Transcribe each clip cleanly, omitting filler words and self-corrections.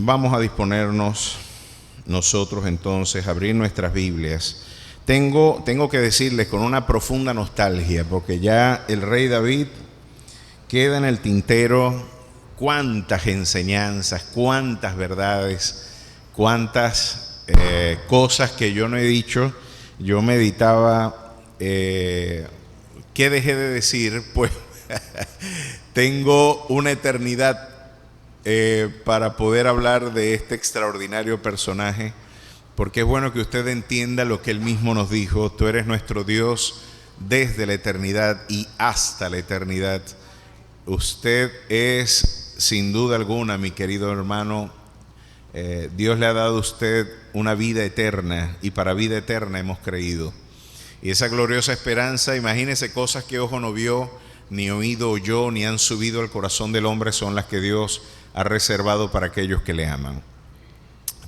Vamos a disponernos nosotros entonces a abrir nuestras Biblias. Tengo que decirles con una profunda nostalgia, porque ya el rey David queda en el tintero cuántas enseñanzas, cuántas verdades, cuántas cosas que yo no he dicho. Yo meditaba, ¿qué dejé de decir? Pues tengo una eternidad para poder hablar de este extraordinario personaje, porque es bueno que usted entienda lo que él mismo nos dijo: tú eres nuestro Dios desde la eternidad y hasta la eternidad. Usted es, sin duda alguna, mi querido hermano, Dios le ha dado a usted una vida eterna, y para vida eterna hemos creído. Y esa gloriosa esperanza, imagínese, cosas que ojo no vio, ni oído oyó, ni han subido al corazón del hombre, son las que Dios ha reservado para aquellos que le aman.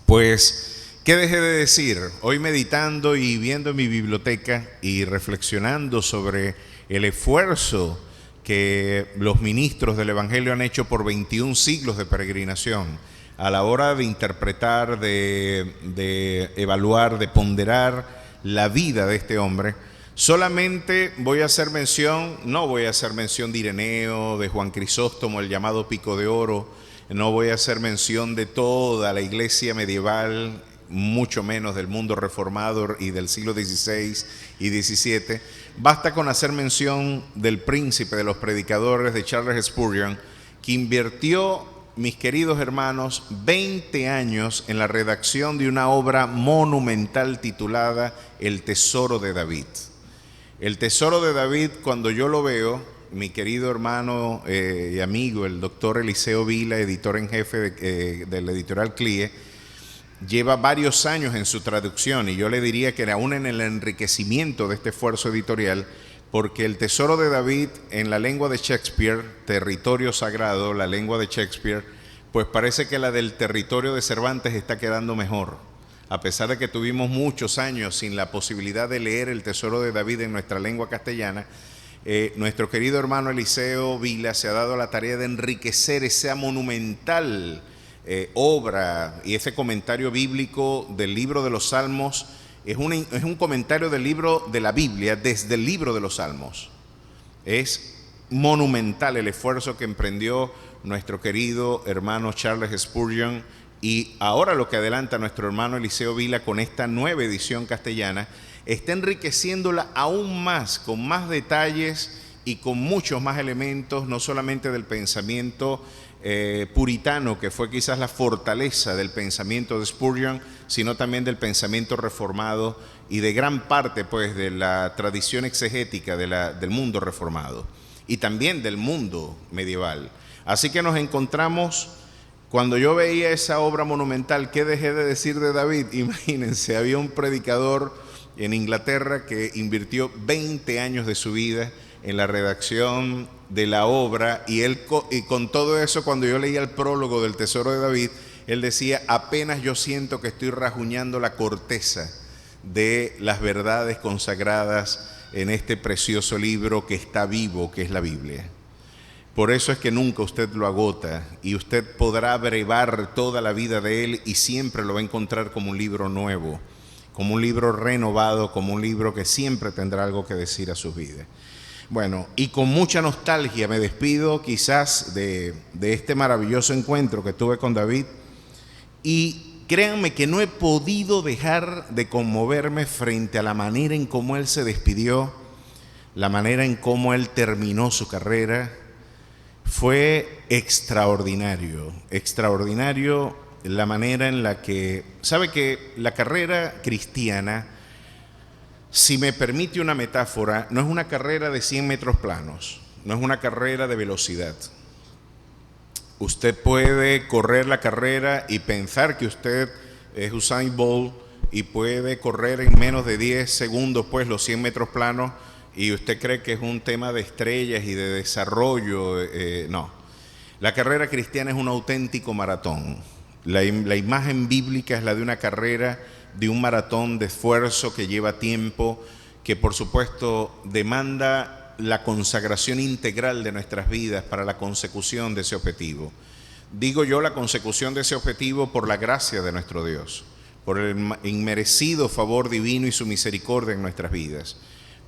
Pues, ¿qué dejé de decir? Hoy, meditando y viendo mi biblioteca y reflexionando sobre el esfuerzo que los ministros del Evangelio han hecho por 21 siglos de peregrinación a la hora de interpretar, de evaluar, de ponderar la vida de este hombre, solamente voy a hacer mención, no voy a hacer mención de Ireneo, de Juan Crisóstomo, el llamado Pico de Oro, no voy a hacer mención de toda la iglesia medieval, mucho menos del mundo reformado y del siglo XVI y XVII. Basta con hacer mención del príncipe de los predicadores, de Charles Spurgeon, que invirtió, mis queridos hermanos, 20 años en la redacción de una obra monumental titulada El Tesoro de David. El Tesoro de David, cuando yo lo veo, mi querido hermano y amigo, el doctor Eliseo Vila, editor en jefe de la editorial CLIE, lleva varios años en su traducción, y yo le diría que aún en el enriquecimiento de este esfuerzo editorial, porque el Tesoro de David en la lengua de Shakespeare, territorio sagrado, la lengua de Shakespeare, pues parece que la del territorio de Cervantes está quedando mejor. A pesar de que tuvimos muchos años sin la posibilidad de leer el Tesoro de David en nuestra lengua castellana, nuestro querido hermano Eliseo Vila se ha dado la tarea de enriquecer esa monumental obra, y ese comentario bíblico del libro de los Salmos es un comentario del libro de la Biblia desde el libro de los Salmos. Es monumental el esfuerzo que emprendió nuestro querido hermano Charles Spurgeon, y ahora lo que adelanta nuestro hermano Eliseo Vila con esta nueva edición castellana está enriqueciéndola aún más, con más detalles y con muchos más elementos, no solamente del pensamiento puritano, que fue quizás la fortaleza del pensamiento de Spurgeon, sino también del pensamiento reformado y de gran parte pues de la tradición exegética del mundo reformado y también del mundo medieval. Así que nos encontramos, cuando yo veía esa obra monumental, ¿qué dejé de decir de David? Imagínense, había un predicador en Inglaterra que invirtió 20 años de su vida en la redacción de la obra, y con todo eso, cuando yo leía el prólogo del Tesoro de David, él decía: apenas yo siento que estoy rajuñando la corteza de las verdades consagradas en este precioso libro que está vivo, que es la Biblia. Por eso es que nunca usted lo agota, y usted podrá brevar toda la vida de él y siempre lo va a encontrar como un libro nuevo, como un libro renovado, como un libro que siempre tendrá algo que decir a sus vidas. Bueno, y con mucha nostalgia me despido quizás de este maravilloso encuentro que tuve con David, y créanme que no he podido dejar de conmoverme frente a la manera en cómo él se despidió, la manera en cómo él terminó su carrera. Fue extraordinario, extraordinario la manera en la que, sabe que la carrera cristiana, si me permite una metáfora, no es una carrera de 100 metros planos, no es una carrera de velocidad. Usted puede correr la carrera y pensar que usted es Usain Bolt y puede correr en menos de 10 segundos pues los 100 metros planos, y usted cree que es un tema de estrellas y de desarrollo. No, la carrera cristiana es un auténtico maratón. La imagen bíblica es la de una carrera, de un maratón de esfuerzo que lleva tiempo, que por supuesto demanda la consagración integral de nuestras vidas para la consecución de ese objetivo. Digo yo, la consecución de ese objetivo por la gracia de nuestro Dios, por el inmerecido favor divino y su misericordia en nuestras vidas.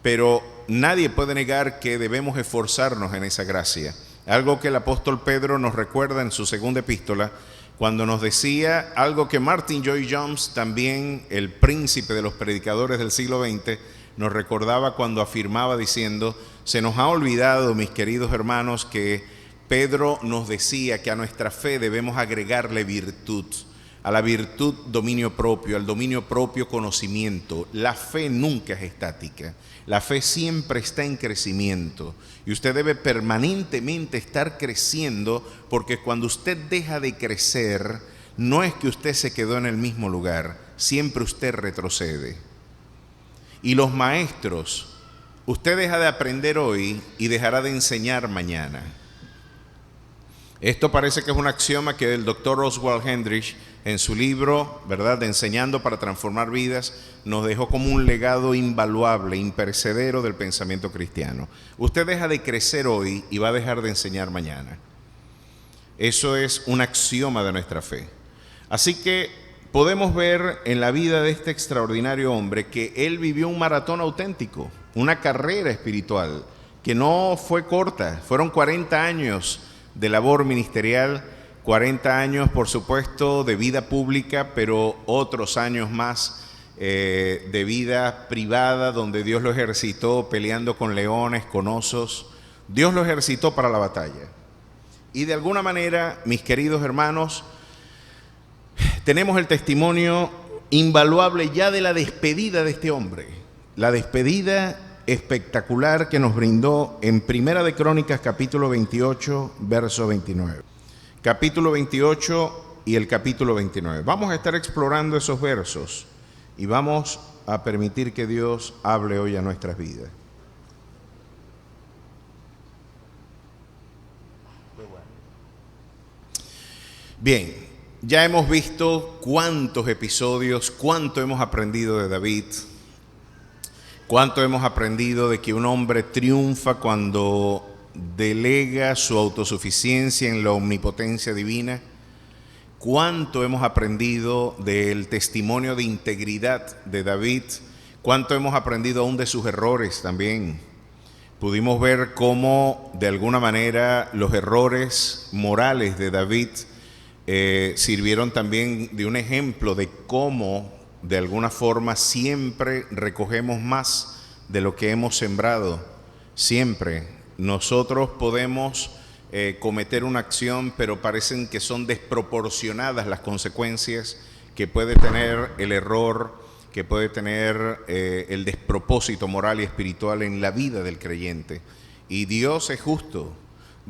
Pero nadie puede negar que debemos esforzarnos en esa gracia. Algo que el apóstol Pedro nos recuerda en su segunda epístola, cuando nos decía algo que Martin Lloyd-Jones, también el príncipe de los predicadores del siglo XX, nos recordaba cuando afirmaba diciendo: se nos ha olvidado, mis queridos hermanos, que Pedro nos decía que a nuestra fe debemos agregarle virtud, a la virtud dominio propio, al dominio propio conocimiento. La fe nunca es estática, la fe siempre está en crecimiento y usted debe permanentemente estar creciendo, porque cuando usted deja de crecer, no es que usted se quedó en el mismo lugar, siempre usted retrocede. Y los maestros, usted deja de aprender hoy y dejará de enseñar mañana. Esto parece que es un axioma que el doctor Oswald Hendrich, en su libro, ¿verdad?, de Enseñando para Transformar Vidas, nos dejó como un legado invaluable, imperecedero del pensamiento cristiano. Usted deja de crecer hoy y va a dejar de enseñar mañana. Eso es un axioma de nuestra fe. Así que podemos ver en la vida de este extraordinario hombre que él vivió un maratón auténtico, una carrera espiritual que no fue corta, fueron 40 años de labor ministerial, 40 años, por supuesto, de vida pública, pero otros años más de vida privada, donde Dios lo ejercitó peleando con leones, con osos. Dios lo ejercitó para la batalla. Y de alguna manera, mis queridos hermanos, tenemos el testimonio invaluable ya de la despedida de este hombre, la despedida espectacular que nos brindó en Primera de Crónicas, capítulo 28, verso 29. Capítulo 28 y el capítulo 29. Vamos a estar explorando esos versos y vamos a permitir que Dios hable hoy a nuestras vidas. Bien, ya hemos visto cuántos episodios, cuánto hemos aprendido de David. ¿Cuánto hemos aprendido de que un hombre triunfa cuando delega su autosuficiencia en la omnipotencia divina? ¿Cuánto hemos aprendido del testimonio de integridad de David? ¿Cuánto hemos aprendido aún de sus errores también? Pudimos ver cómo, de alguna manera, los errores morales de David sirvieron también de un ejemplo de cómo, de alguna forma, siempre recogemos más de lo que hemos sembrado. Siempre nosotros podemos cometer una acción, pero parecen que son desproporcionadas las consecuencias que puede tener el error, que puede tener el despropósito moral y espiritual en la vida del creyente. Y Dios es justo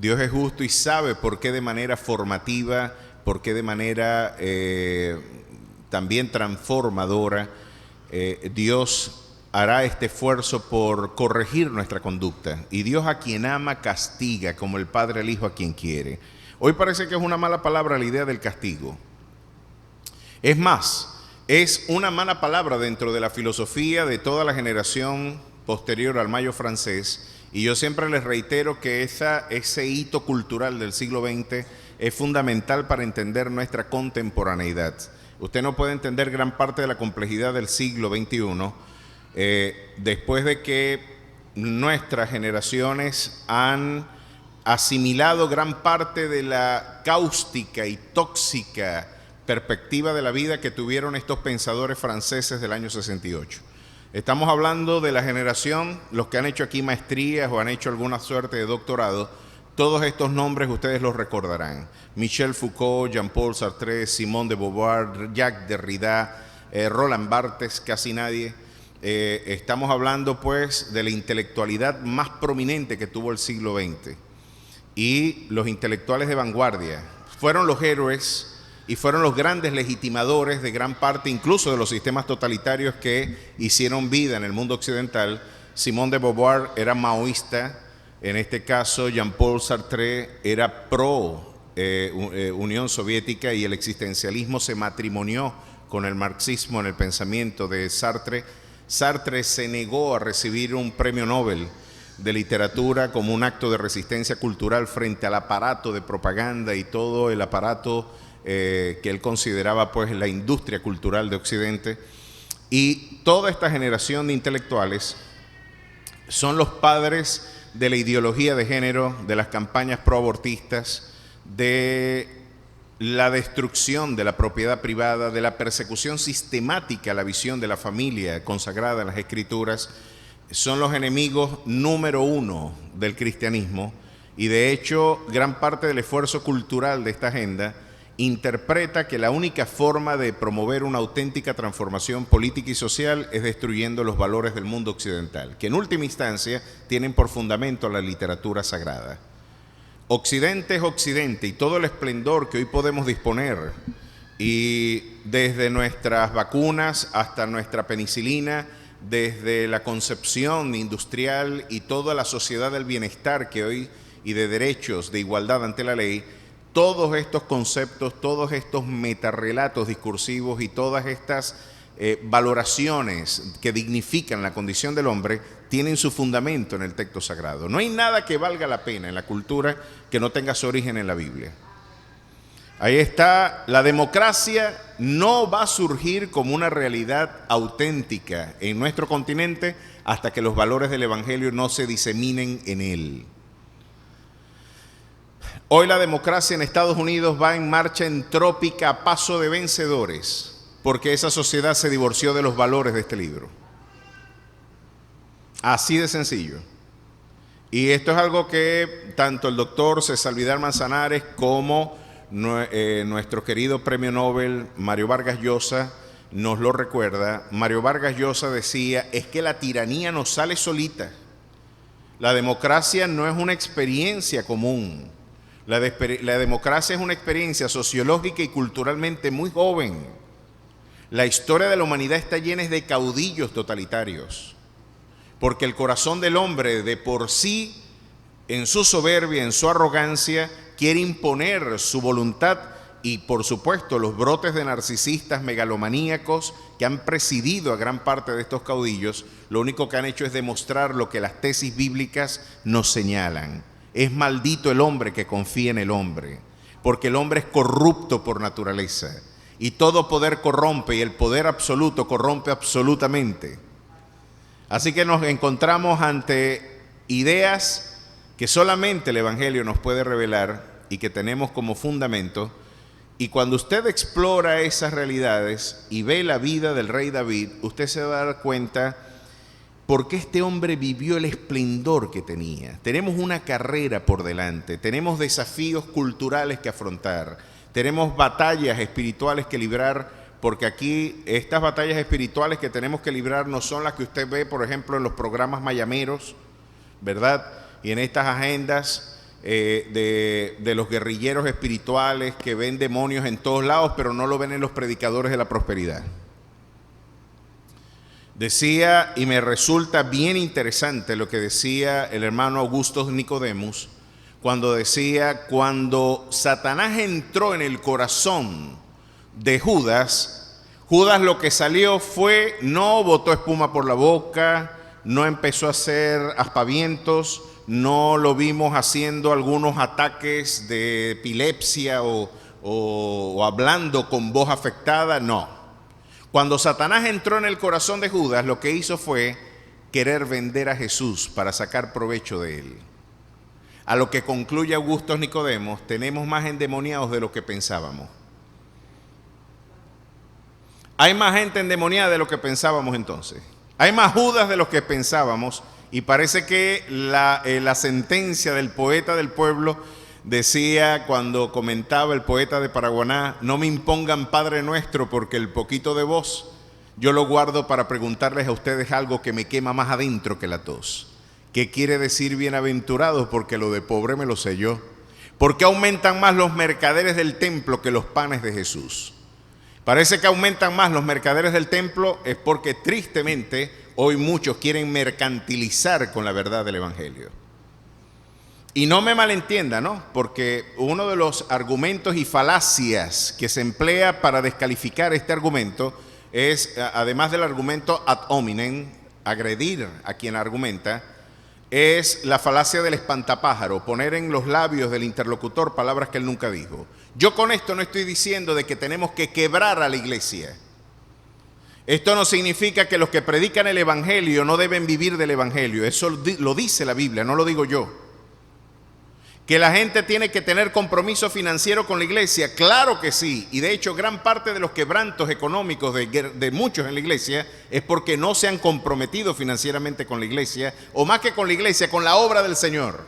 y sabe por qué de manera formativa, por qué de manera también transformadora, Dios hará este esfuerzo por corregir nuestra conducta. Y Dios, a quien ama, castiga, como el Padre al Hijo a quien quiere. Hoy parece que es una mala palabra la idea del castigo. Es más, es una mala palabra dentro de la filosofía de toda la generación posterior al Mayo francés. Y yo siempre les reitero que ese hito cultural del siglo XX es fundamental para entender nuestra contemporaneidad. Usted no puede entender gran parte de la complejidad del siglo XXI después de que nuestras generaciones han asimilado gran parte de la cáustica y tóxica perspectiva de la vida que tuvieron estos pensadores franceses del año 68. Estamos hablando de la generación, los que han hecho aquí maestrías o han hecho alguna suerte de doctorado. Todos estos nombres ustedes los recordarán: Michel Foucault, Jean-Paul Sartre, Simone de Beauvoir, Jacques Derrida, Roland Barthes, casi nadie. Estamos hablando pues de la intelectualidad más prominente que tuvo el siglo XX. Y los intelectuales de vanguardia fueron los héroes y fueron los grandes legitimadores de gran parte, incluso de los sistemas totalitarios que hicieron vida en el mundo occidental. Simone de Beauvoir era maoísta. En este caso, Jean-Paul Sartre era pro Unión Soviética, y el existencialismo se matrimonió con el marxismo en el pensamiento de Sartre. Sartre se negó a recibir un premio Nobel de literatura como un acto de resistencia cultural frente al aparato de propaganda y todo el aparato que él consideraba pues la industria cultural de Occidente. Y toda esta generación de intelectuales son los padres de la ideología de género, de las campañas proabortistas, de la destrucción de la propiedad privada, de la persecución sistemática a la visión de la familia consagrada en las Escrituras. Son los enemigos número uno del cristianismo, y de hecho gran parte del esfuerzo cultural de esta agenda interpreta que la única forma de promover una auténtica transformación política y social es destruyendo los valores del mundo occidental, que en última instancia tienen por fundamento la literatura sagrada. Occidente es Occidente, y todo el esplendor que hoy podemos disponer, y desde nuestras vacunas hasta nuestra penicilina, desde la concepción industrial y toda la sociedad del bienestar que hoy, y de derechos, de igualdad ante la ley, todos estos conceptos, todos estos metarrelatos discursivos y todas estas valoraciones que dignifican la condición del hombre tienen su fundamento en el texto sagrado. No hay nada que valga la pena en la cultura que no tenga su origen en la Biblia. Ahí está, la democracia no va a surgir como una realidad auténtica en nuestro continente hasta que los valores del Evangelio no se diseminen en él. Hoy la democracia en Estados Unidos va en marcha entrópica a paso de vencedores, porque esa sociedad se divorció de los valores de este libro. Así de sencillo. Y esto es algo que tanto el doctor César Vidal Manzanares como nuestro querido premio Nobel Mario Vargas Llosa nos lo recuerda. Mario Vargas Llosa decía, es que la tiranía no sale solita. La democracia no es una experiencia común. La democracia es una experiencia sociológica y culturalmente muy joven. La historia de la humanidad está llena de caudillos totalitarios, porque el corazón del hombre de por sí, en su soberbia, en su arrogancia, quiere imponer su voluntad, y por supuesto los brotes de narcisistas megalomaníacos que han presidido a gran parte de estos caudillos, lo único que han hecho es demostrar lo que las tesis bíblicas nos señalan. Es maldito el hombre que confía en el hombre, porque el hombre es corrupto por naturaleza, y todo poder corrompe, y el poder absoluto corrompe absolutamente. Así que nos encontramos ante ideas que solamente el Evangelio nos puede revelar y que tenemos como fundamento. Y cuando usted explora esas realidades y ve la vida del rey David, usted se va a dar cuenta por qué este hombre vivió el esplendor que tenía. Tenemos una carrera por delante, tenemos desafíos culturales que afrontar, tenemos batallas espirituales que librar, porque aquí estas batallas espirituales que tenemos que librar no son las que usted ve, por ejemplo, en los programas mayameros, ¿verdad? Y en estas agendas de los guerrilleros espirituales que ven demonios en todos lados, pero no lo ven en los predicadores de la prosperidad. Decía, y me resulta bien interesante lo que decía el hermano Augusto Nicodemus, cuando decía, cuando Satanás entró en el corazón de Judas, Judas lo que salió fue, no botó espuma por la boca, no empezó a hacer aspavientos, no lo vimos haciendo algunos ataques de epilepsia o hablando con voz afectada, no. Cuando Satanás entró en el corazón de Judas, lo que hizo fue querer vender a Jesús para sacar provecho de él. A lo que concluye Augusto Nicodemos, tenemos más endemoniados de lo que pensábamos. Hay más gente endemoniada de lo que pensábamos entonces. Hay más Judas de lo que pensábamos, y parece que la sentencia del poeta del pueblo decía, cuando comentaba el poeta de Paraguaná, no me impongan Padre Nuestro, porque el poquito de voz yo lo guardo para preguntarles a ustedes algo que me quema más adentro que la tos. ¿Qué quiere decir bienaventurados? Porque lo de pobre me lo sé yo. ¿Por qué aumentan más los mercaderes del templo que los panes de Jesús? Parece que aumentan más los mercaderes del templo, es porque tristemente hoy muchos quieren mercantilizar con la verdad del Evangelio. Y no me malentienda, ¿no? Porque uno de los argumentos y falacias que se emplea para descalificar este argumento es, además del argumento ad hominem, agredir a quien argumenta, es la falacia del espantapájaro, poner en los labios del interlocutor palabras que él nunca dijo. Yo con esto no estoy diciendo de que tenemos que quebrar a la iglesia. Esto no significa que los que predican el evangelio no deben vivir del evangelio. Eso lo dice la Biblia, no lo digo yo. Que la gente tiene que tener compromiso financiero con la iglesia, claro que sí. Y de hecho, gran parte de los quebrantos económicos de muchos en la iglesia es porque no se han comprometido financieramente con la iglesia, o más que con la iglesia, con la obra del Señor.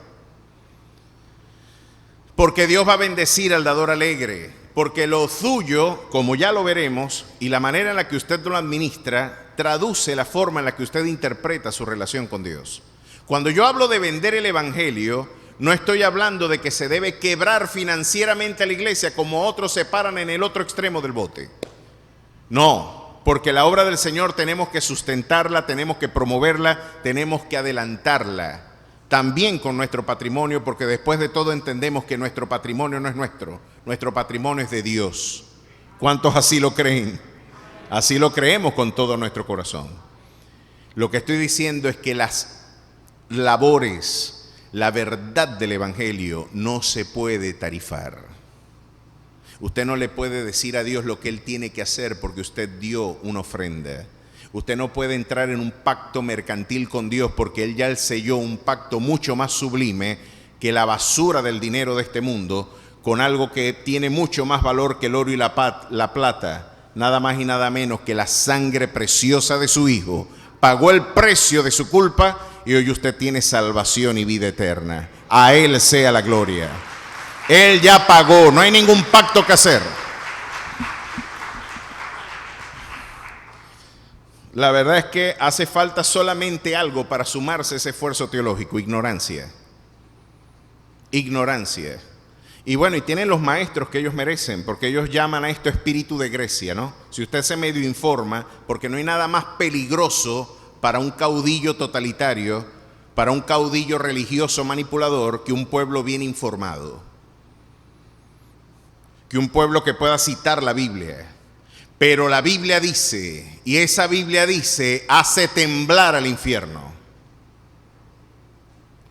Porque Dios va a bendecir al dador alegre. Porque lo suyo, como ya lo veremos, y la manera en la que usted lo administra, traduce la forma en la que usted interpreta su relación con Dios. Cuando yo hablo de vender el evangelio, no estoy hablando de que se debe quebrar financieramente a la iglesia como otros se paran en el otro extremo del bote. No, porque la obra del Señor tenemos que sustentarla, tenemos que promoverla, tenemos que adelantarla. También con nuestro patrimonio, porque después de todo entendemos que nuestro patrimonio no es nuestro patrimonio es de Dios. ¿Cuántos así lo creen? Así lo creemos con todo nuestro corazón. Lo que estoy diciendo es que las labores, la verdad del evangelio no se puede tarifar. Usted no le puede decir a Dios lo que Él tiene que hacer porque usted dio una ofrenda. Usted no puede entrar en un pacto mercantil con Dios porque Él ya selló un pacto mucho más sublime que la basura del dinero de este mundo, con algo que tiene mucho más valor que el oro y la plata, nada más y nada menos que la sangre preciosa de su Hijo. Pagó el precio de su culpa y hoy usted tiene salvación y vida eterna. A Él sea la gloria. Él ya pagó, no hay ningún pacto que hacer. La verdad es que hace falta solamente algo para sumarse a ese esfuerzo teológico: ignorancia. Ignorancia. Y bueno, y tienen los maestros que ellos merecen, porque ellos llaman a esto espíritu de Grecia, ¿no? Si usted se medio informa, porque no hay nada más peligroso para un caudillo totalitario, para un caudillo religioso manipulador, que un pueblo bien informado. Que un pueblo que pueda citar la Biblia. Pero la Biblia dice, y esa Biblia dice, hace temblar al infierno.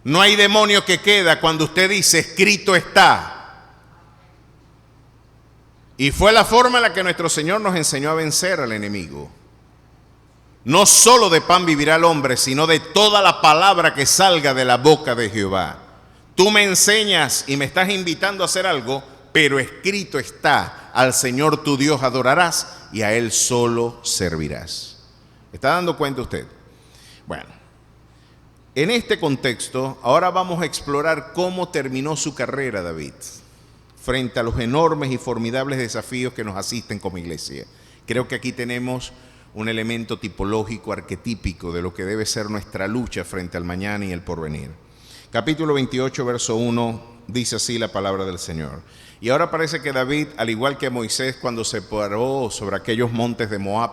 No hay demonio que queda cuando usted dice, escrito está. Y fue la forma en la que nuestro Señor nos enseñó a vencer al enemigo. No solo de pan vivirá el hombre, sino de toda la palabra que salga de la boca de Jehová. Tú me enseñas y me estás invitando a hacer algo, pero escrito está, al Señor tu Dios adorarás y a Él solo servirás. ¿Está dando cuenta usted? Bueno, en este contexto, ahora vamos a explorar cómo terminó su carrera David, frente a los enormes y formidables desafíos que nos asisten como iglesia. Creo que aquí tenemos un elemento tipológico, arquetípico de lo que debe ser nuestra lucha frente al mañana y el porvenir. Capítulo 28, verso 1, dice así la palabra del Señor. Y ahora parece que David, al igual que Moisés cuando se paró sobre aquellos montes de Moab,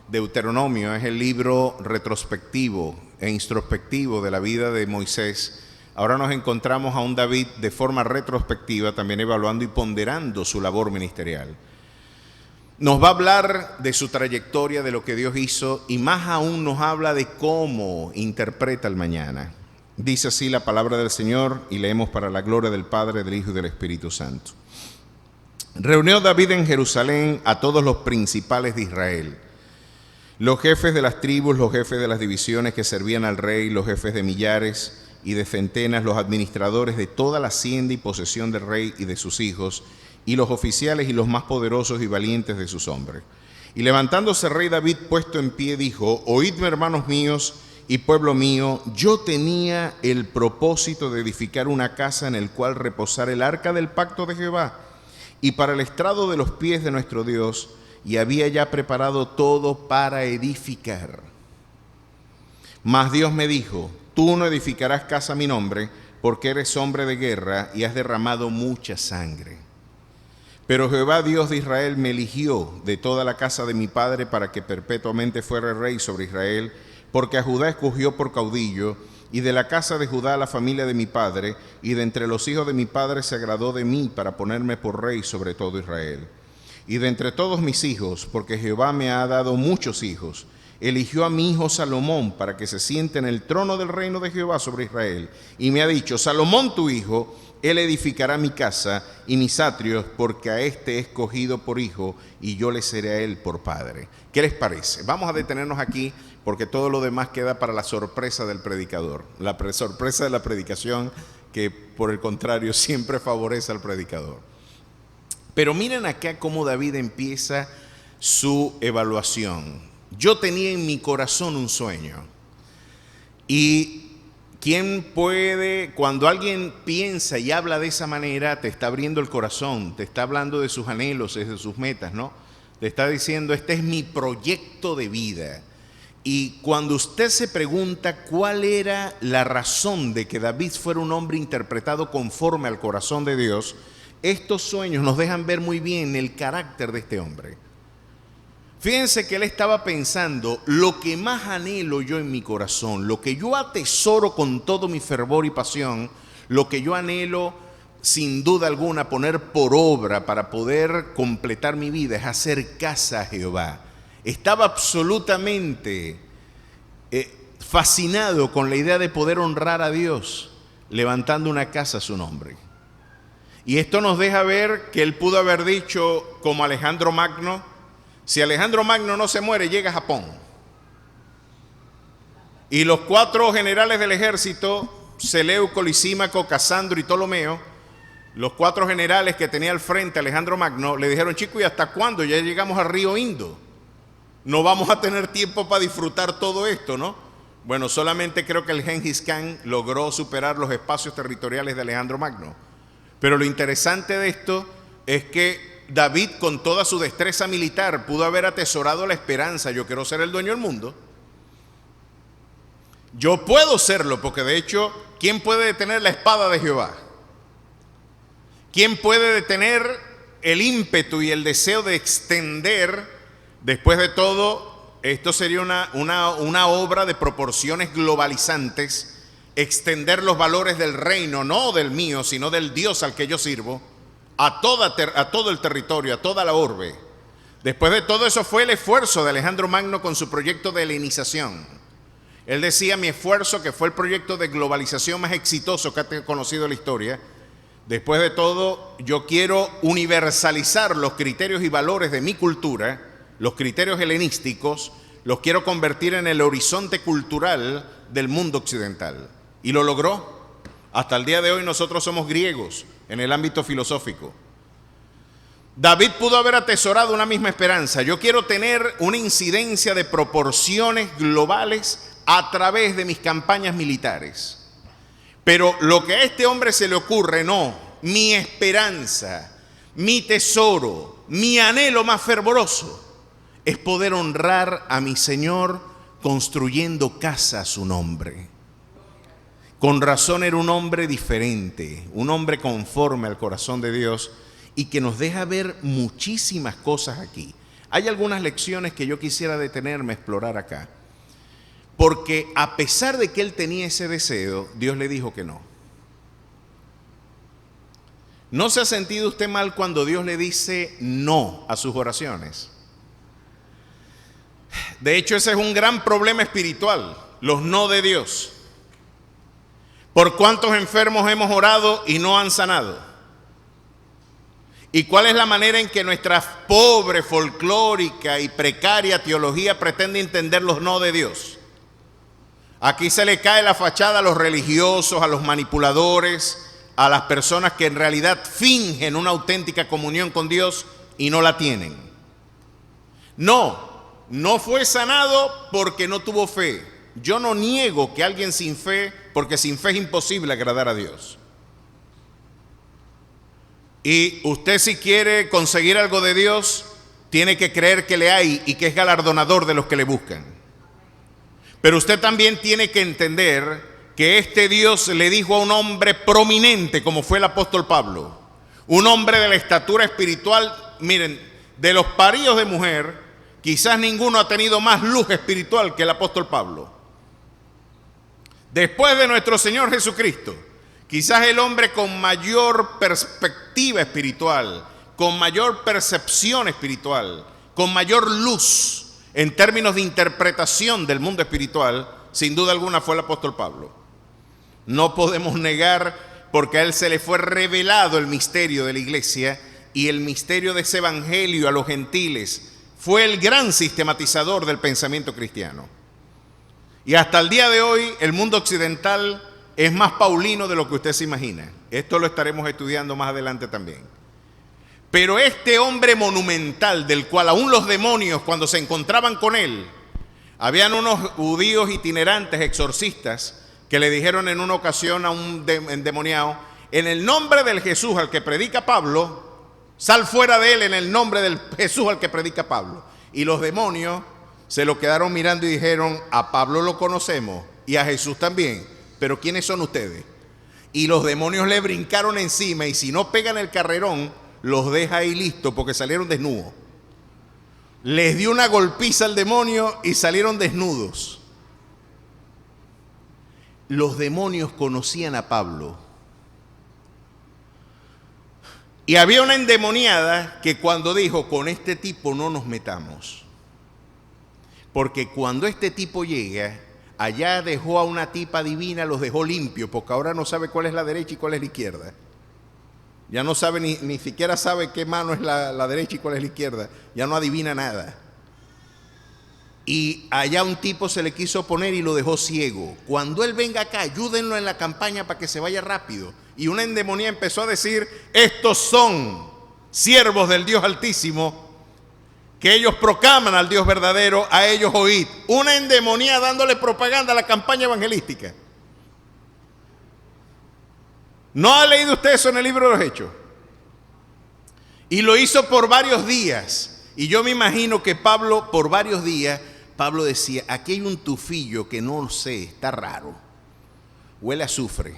Deuteronomio es el libro retrospectivo e introspectivo de la vida de Moisés. Ahora nos encontramos a un David de forma retrospectiva, también evaluando y ponderando su labor ministerial. Nos va a hablar de su trayectoria, de lo que Dios hizo, y más aún nos habla de cómo interpreta el mañana. Dice así la palabra del Señor, y leemos para la gloria del Padre, del Hijo y del Espíritu Santo. Reunió David en Jerusalén a todos los principales de Israel, los jefes de las tribus, los jefes de las divisiones que servían al rey, los jefes de millares y de centenas, los administradores de toda la hacienda y posesión del rey y de sus hijos, y los oficiales y los más poderosos y valientes de sus hombres. Y levantándose el rey David puesto en pie, dijo: Oídme, hermanos míos y pueblo mío, yo tenía el propósito de edificar una casa en el cual reposar el arca del pacto de Jehová, y para el estrado de los pies de nuestro Dios, y había ya preparado todo para edificar. Mas Dios me dijo: tú no edificarás casa a mi nombre, porque eres hombre de guerra y has derramado mucha sangre. Pero Jehová Dios de Israel me eligió de toda la casa de mi padre para que perpetuamente fuera rey sobre Israel, porque a Judá escogió por caudillo, y de la casa de Judá la familia de mi padre, y de entre los hijos de mi padre se agradó de mí para ponerme por rey sobre todo Israel. Y de entre todos mis hijos, porque Jehová me ha dado muchos hijos, eligió a mi hijo Salomón para que se siente en el trono del reino de Jehová sobre Israel. Y me ha dicho: Salomón tu hijo, él edificará mi casa y mis atrios, porque a este he escogido por hijo, y yo le seré a él por padre. ¿Qué les parece? Vamos a detenernos aquí, porque todo lo demás queda para la sorpresa del predicador, la sorpresa de la predicación, que por el contrario siempre favorece al predicador. Pero miren acá cómo David empieza su evaluación. Yo tenía en mi corazón un sueño. Y ¿quién puede, cuando alguien piensa y habla de esa manera, te está abriendo el corazón, te está hablando de sus anhelos, de sus metas, ¿no? Te está diciendo: este es mi proyecto de vida. Y cuando usted se pregunta cuál era la razón de que David fuera un hombre interpretado conforme al corazón de Dios, estos sueños nos dejan ver muy bien el carácter de este hombre. Fíjense que él estaba pensando: lo que más anhelo yo en mi corazón, lo que yo atesoro con todo mi fervor y pasión, lo que yo anhelo sin duda alguna poner por obra para poder completar mi vida, es hacer casa a Jehová. Estaba absolutamente fascinado con la idea de poder honrar a Dios levantando una casa a su nombre. Y esto nos deja ver que él pudo haber dicho, como Alejandro Magno: si Alejandro Magno no se muere, llega a Japón. Y los 4 generales del ejército, Seleuco, Lisímaco, Casandro y Ptolomeo, los 4 generales que tenía al frente Alejandro Magno, le dijeron: chico, ¿y hasta cuándo? Ya llegamos al río Indo. No vamos a tener tiempo para disfrutar todo esto, ¿no? Bueno, solamente creo que el Gengis Khan logró superar los espacios territoriales de Alejandro Magno. Pero lo interesante de esto es que David, con toda su destreza militar, pudo haber atesorado la esperanza: yo quiero ser el dueño del mundo. Yo puedo serlo, porque de hecho, ¿quién puede detener la espada de Jehová? ¿Quién puede detener el ímpetu y el deseo de extender? Después de todo, esto sería una obra de proporciones globalizantes, extender los valores del reino, no del mío, sino del Dios al que yo sirvo, a todo el territorio, a toda la orbe. Después de todo eso fue el esfuerzo de Alejandro Magno con su proyecto de helenización. Él decía: mi esfuerzo, que fue el proyecto de globalización más exitoso que ha conocido la historia, después de todo yo quiero universalizar los criterios y valores de mi cultura, los criterios helenísticos, los quiero convertir en el horizonte cultural del mundo occidental. Y lo logró. Hasta el día de hoy nosotros somos griegos en el ámbito filosófico. David pudo haber atesorado una misma esperanza: yo quiero tener una incidencia de proporciones globales a través de mis campañas militares. Pero lo que a este hombre se le ocurre, no, mi esperanza, mi tesoro, mi anhelo más fervoroso es poder honrar a mi Señor construyendo casa a su nombre. Con razón era un hombre diferente, un hombre conforme al corazón de Dios, y que nos deja ver muchísimas cosas aquí. Hay algunas lecciones que yo quisiera detenerme a explorar acá, porque a pesar de que él tenía ese deseo, Dios le dijo que no. ¿No se ha sentido usted mal cuando Dios le dice no a sus oraciones? De hecho, ese es un gran problema espiritual, los no de Dios. ¿Por cuántos enfermos hemos orado y no han sanado? ¿Y cuál es la manera en que nuestra pobre, folclórica y precaria teología pretende entender los no de Dios? Aquí se le cae la fachada a los religiosos, a los manipuladores, a las personas que en realidad fingen una auténtica comunión con Dios y no la tienen. No fue sanado porque no tuvo fe. Yo no niego que alguien sin fe, porque sin fe es imposible agradar a Dios. Y usted, si quiere conseguir algo de Dios, tiene que creer que le hay y que es galardonador de los que le buscan. Pero usted también tiene que entender que este Dios le dijo a un hombre prominente como fue el apóstol Pablo, un hombre de la estatura espiritual, miren, de los parios de mujer, quizás ninguno ha tenido más luz espiritual que el apóstol Pablo. Después de nuestro Señor Jesucristo, quizás el hombre con mayor perspectiva espiritual, con mayor percepción espiritual, con mayor luz en términos de interpretación del mundo espiritual, sin duda alguna fue el apóstol Pablo. No podemos negar, porque a él se le fue revelado el misterio de la iglesia, y el misterio de ese evangelio a los gentiles fue el gran sistematizador del pensamiento cristiano. Y hasta el día de hoy el mundo occidental es más paulino de lo que usted se imagina. Esto lo estaremos estudiando más adelante también. Pero este hombre monumental, del cual aún los demonios, cuando se encontraban con él, habían unos judíos itinerantes, exorcistas, que le dijeron en una ocasión a un endemoniado: en el nombre del Jesús al que predica Pablo, sal fuera de él en el nombre del Jesús al que predica Pablo. Y los demonios se lo quedaron mirando y dijeron: a Pablo lo conocemos y a Jesús también, pero ¿quiénes son ustedes? Y los demonios le brincaron encima, y si no pegan el carrerón, los deja ahí listos, porque salieron desnudos. Les dio una golpiza al demonio y salieron desnudos. Los demonios conocían a Pablo. Y había una endemoniada que cuando dijo: con este tipo no nos metamos, porque cuando este tipo llega, allá dejó a una tipa divina, los dejó limpios, porque ahora no sabe cuál es la derecha y cuál es la izquierda. Ya no sabe, ni siquiera sabe qué mano es la derecha y cuál es la izquierda. Ya no adivina nada. Y allá un tipo se le quiso poner y lo dejó ciego. Cuando él venga acá, ayúdenlo en la campaña para que se vaya rápido. Y una endemonía empezó a decir: estos son siervos del Dios Altísimo, que ellos proclaman al Dios verdadero, a ellos oíd. Una endemonía dándole propaganda a la campaña evangelística. ¿No ha leído usted eso en el libro de los Hechos? Y lo hizo por varios días. Y yo me imagino que Pablo, por varios días, Pablo decía: aquí hay un tufillo que no sé, está raro, huele a azufre.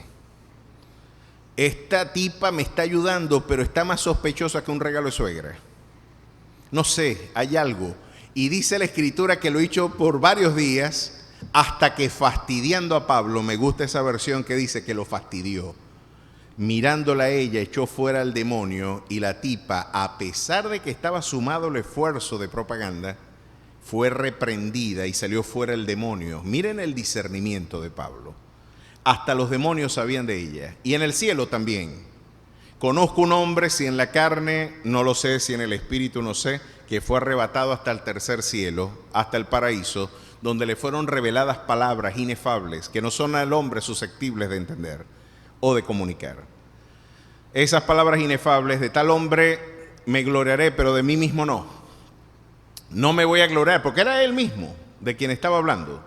Esta tipa me está ayudando, pero está más sospechosa que un regalo de suegra. No sé, hay algo. Y dice la escritura que lo hizo por varios días, hasta que, fastidiando a Pablo, me gusta esa versión que dice que lo fastidió. Mirándola a ella, echó fuera al demonio, y la tipa, a pesar de que estaba sumado el esfuerzo de propaganda, fue reprendida y salió fuera el demonio. Miren el discernimiento de Pablo. Hasta los demonios sabían de ella. Y en el cielo también. Conozco un hombre, si en la carne no lo sé, si en el espíritu no sé, que fue arrebatado hasta el tercer cielo, hasta el paraíso, donde le fueron reveladas palabras inefables que no son al hombre susceptibles de entender o de comunicar. Esas palabras inefables: de tal hombre me gloriaré, pero de mí mismo no. No me voy a gloriar, porque era él mismo de quien estaba hablando.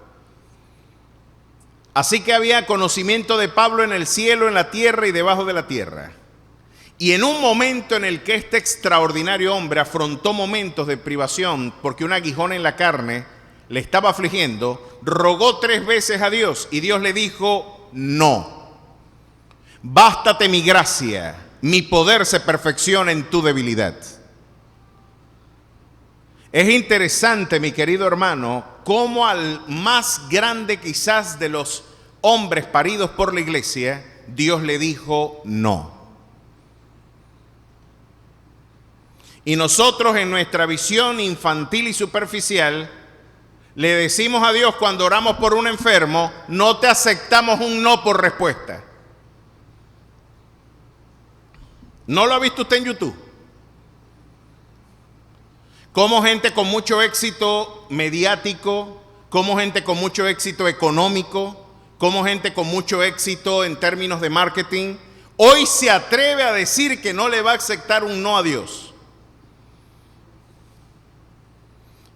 Así que había conocimiento de Pablo en el cielo, en la tierra y debajo de la tierra. Y en un momento en el que este extraordinario hombre afrontó momentos de privación, porque un aguijón en la carne le estaba afligiendo, rogó 3 veces a Dios, y Dios le dijo: no. Bástate mi gracia, mi poder se perfecciona en tu debilidad. Es interesante, mi querido hermano, cómo al más grande quizás de los hombres paridos por la iglesia, Dios le dijo no. Y nosotros, en nuestra visión infantil y superficial, le decimos a Dios cuando oramos por un enfermo: no te aceptamos un no por respuesta. ¿No lo ha visto usted en YouTube? Como gente con mucho éxito mediático, como gente con mucho éxito económico, como gente con mucho éxito en términos de marketing, hoy se atreve a decir que no le va a aceptar un no a Dios.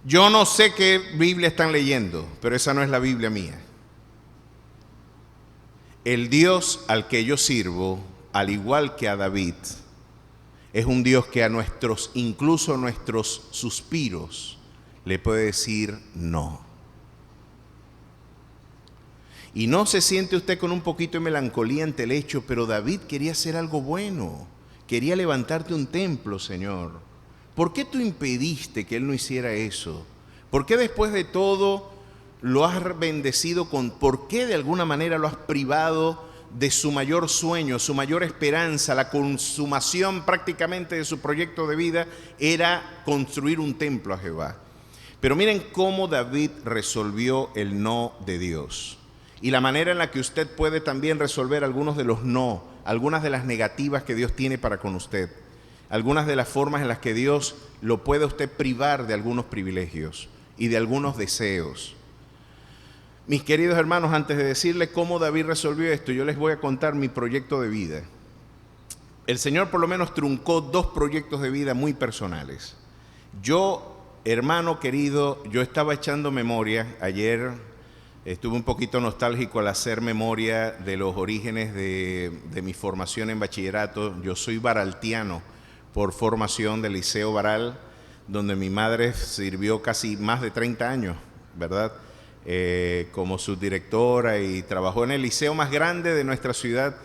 Yo no sé qué Biblia están leyendo, pero esa no es la Biblia mía. El Dios al que yo sirvo, al igual que a David, es un Dios que a nuestros, incluso nuestros suspiros, le puede decir no. Y no se siente usted con un poquito de melancolía ante el hecho, pero David quería hacer algo bueno, quería levantarte un templo, Señor. ¿Por qué tú impediste que él no hiciera eso? ¿Por qué después de todo lo has bendecido por qué de alguna manera lo has privado de su mayor sueño, su mayor esperanza? La consumación prácticamente de su proyecto de vida era construir un templo a Jehová. Pero miren cómo David resolvió el no de Dios. Y la manera en la que usted puede también resolver algunos de los no, algunas de las negativas que Dios tiene para con usted. Algunas de las formas en las que Dios lo puede usted privar de algunos privilegios y de algunos deseos. Mis queridos hermanos, antes de decirles cómo David resolvió esto, yo les voy a contar mi proyecto de vida. El Señor por lo menos truncó 2 proyectos de vida muy personales. Yo, hermano querido, yo estaba echando memoria. Ayer estuve un poquito nostálgico al hacer memoria de los orígenes de mi formación en bachillerato. Yo soy baraltiano por formación del Liceo Baral, donde mi madre sirvió casi más de 30 años, ¿verdad? Como subdirectora, y trabajó en el liceo más grande de nuestra ciudad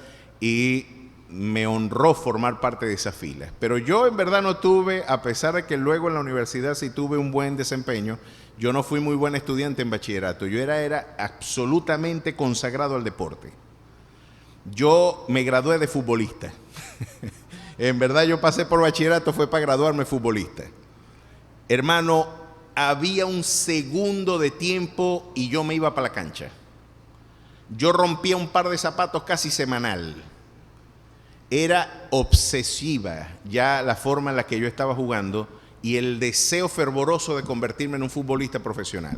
y me honró formar parte de esas filas. Pero yo en verdad no tuve, a pesar de que luego en la universidad sí tuve un buen desempeño, yo no fui muy buen estudiante en bachillerato. Yo era absolutamente consagrado al deporte. Yo me gradué de futbolista. En verdad yo pasé por bachillerato, fue para graduarme futbolista. Hermano, había un segundo de tiempo y yo me iba para la cancha. Yo rompía un par de zapatos casi semanal. Era obsesiva ya la forma en la que yo estaba jugando y el deseo fervoroso de convertirme en un futbolista profesional.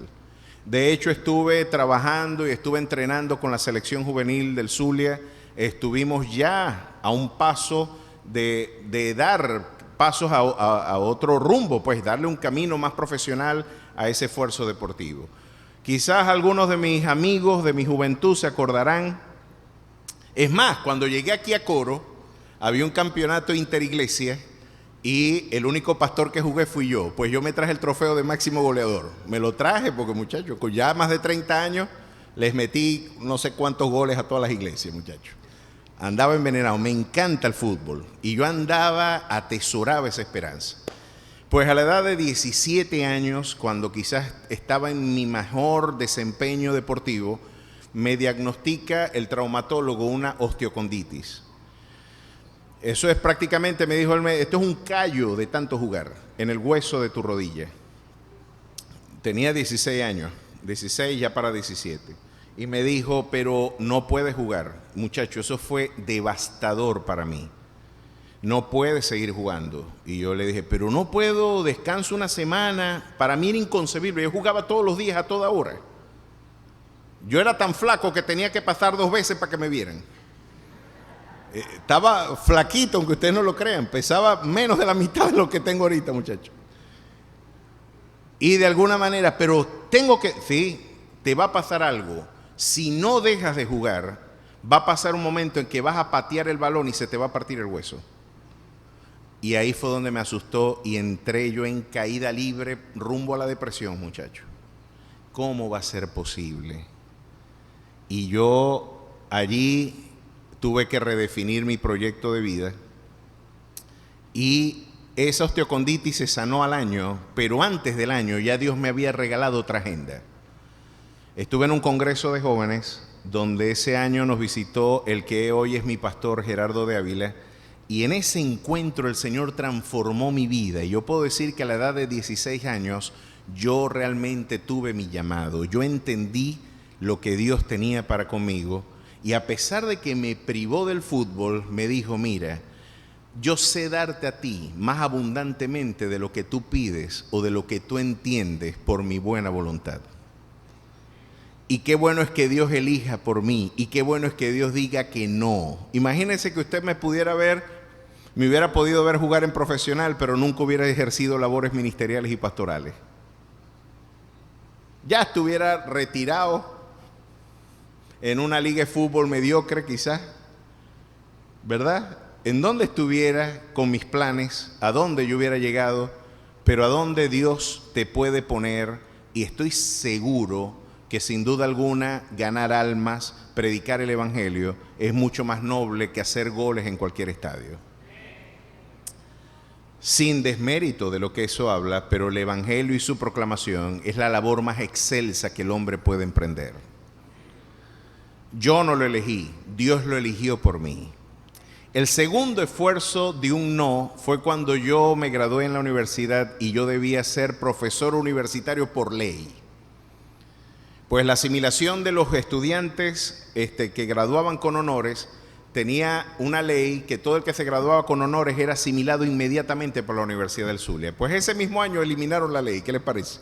De hecho, estuve trabajando y estuve entrenando con la selección juvenil del Zulia. Estuvimos ya a un paso de dar pasos a otro rumbo, pues darle un camino más profesional a ese esfuerzo deportivo. Quizás algunos de mis amigos de mi juventud se acordarán. Es más, cuando llegué aquí a Coro, había un campeonato interiglesia y el único pastor que jugué fui yo. Pues yo me traje el trofeo de máximo goleador. Me lo traje porque, muchachos, con ya más de 30 años les metí no sé cuántos goles a todas las iglesias, muchachos. Andaba envenenado. Me encanta el fútbol y yo atesoraba esa esperanza. Pues a la edad de 17 años, cuando quizás estaba en mi mejor desempeño deportivo, me diagnostica el traumatólogo una osteoconditis. Eso es prácticamente, me dijo él, esto es un callo de tanto jugar en el hueso de tu rodilla. Tenía 16 años, 16 ya para 17. Y me dijo, pero no puedes jugar. Muchacho, eso fue devastador para mí. No puedes seguir jugando. Y yo le dije, pero no puedo, descanso una semana. Para mí era inconcebible. Yo jugaba todos los días a toda hora. Yo era tan flaco que tenía que pasar 2 veces para que me vieran. Estaba flaquito, aunque ustedes no lo crean. Pesaba menos de la mitad de lo que tengo ahorita, muchachos. Y de alguna manera, pero sí, te va a pasar algo. Si no dejas de jugar, va a pasar un momento en que vas a patear el balón y se te va a partir el hueso. Y ahí fue donde me asustó y entré yo en caída libre rumbo a la depresión, muchachos. ¿Cómo va a ser posible? Y yo allí tuve que redefinir mi proyecto de vida y esa osteoconditis se sanó al año, pero antes del año ya Dios me había regalado otra agenda. Estuve en un congreso de jóvenes donde ese año nos visitó el que hoy es mi pastor, Gerardo de Ávila, y en ese encuentro el Señor transformó mi vida. Y yo puedo decir que a la edad de 16 años yo realmente tuve mi llamado. Yo entendí lo que Dios tenía para conmigo. Y a pesar de que me privó del fútbol, me dijo, mira, yo sé darte a ti más abundantemente de lo que tú pides o de lo que tú entiendes por mi buena voluntad. Y qué bueno es que Dios elija por mí y qué bueno es que Dios diga que no. Imagínese que usted me hubiera podido ver jugar en profesional, pero nunca hubiera ejercido labores ministeriales y pastorales. Ya estuviera retirado en una liga de fútbol mediocre quizás, ¿verdad? En dónde estuviera con mis planes, a dónde yo hubiera llegado, pero a dónde Dios te puede poner, y estoy seguro que sin duda alguna ganar almas, predicar el evangelio, es mucho más noble que hacer goles en cualquier estadio. Sin desmérito de lo que eso habla, pero el evangelio y su proclamación es la labor más excelsa que el hombre puede emprender. Yo no lo elegí, Dios lo eligió por mí. El segundo esfuerzo de un no fue cuando yo me gradué en la universidad y yo debía ser profesor universitario por ley. Pues la asimilación de los estudiantes que graduaban con honores tenía una ley que todo el que se graduaba con honores era asimilado inmediatamente por la Universidad del Zulia. Pues ese mismo año eliminaron la ley. ¿Qué les parece?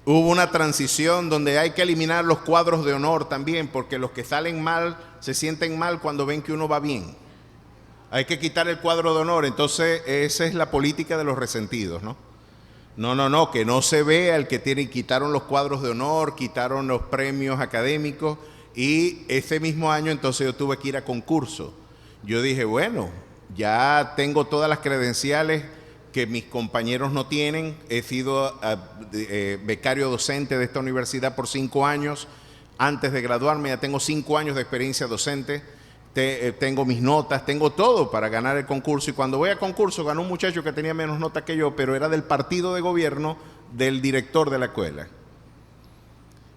Hubo una transición donde hay que eliminar los cuadros de honor también, porque los que salen mal se sienten mal cuando ven que uno va bien. Hay que quitar el cuadro de honor. Entonces esa es la política de los resentidos, ¿no? No, que no se vea el que tiene. Quitaron los cuadros de honor, quitaron los premios académicos, y ese mismo año entonces yo tuve que ir a concurso. Yo dije, bueno, ya tengo todas las credenciales que mis compañeros no tienen. He sido becario docente de esta universidad por 5 años. Antes de graduarme ya tengo 5 años de experiencia docente. Tengo mis notas, tengo todo para ganar el concurso. Y cuando voy a concurso ganó un muchacho que tenía menos nota que yo, pero era del partido de gobierno del director de la escuela.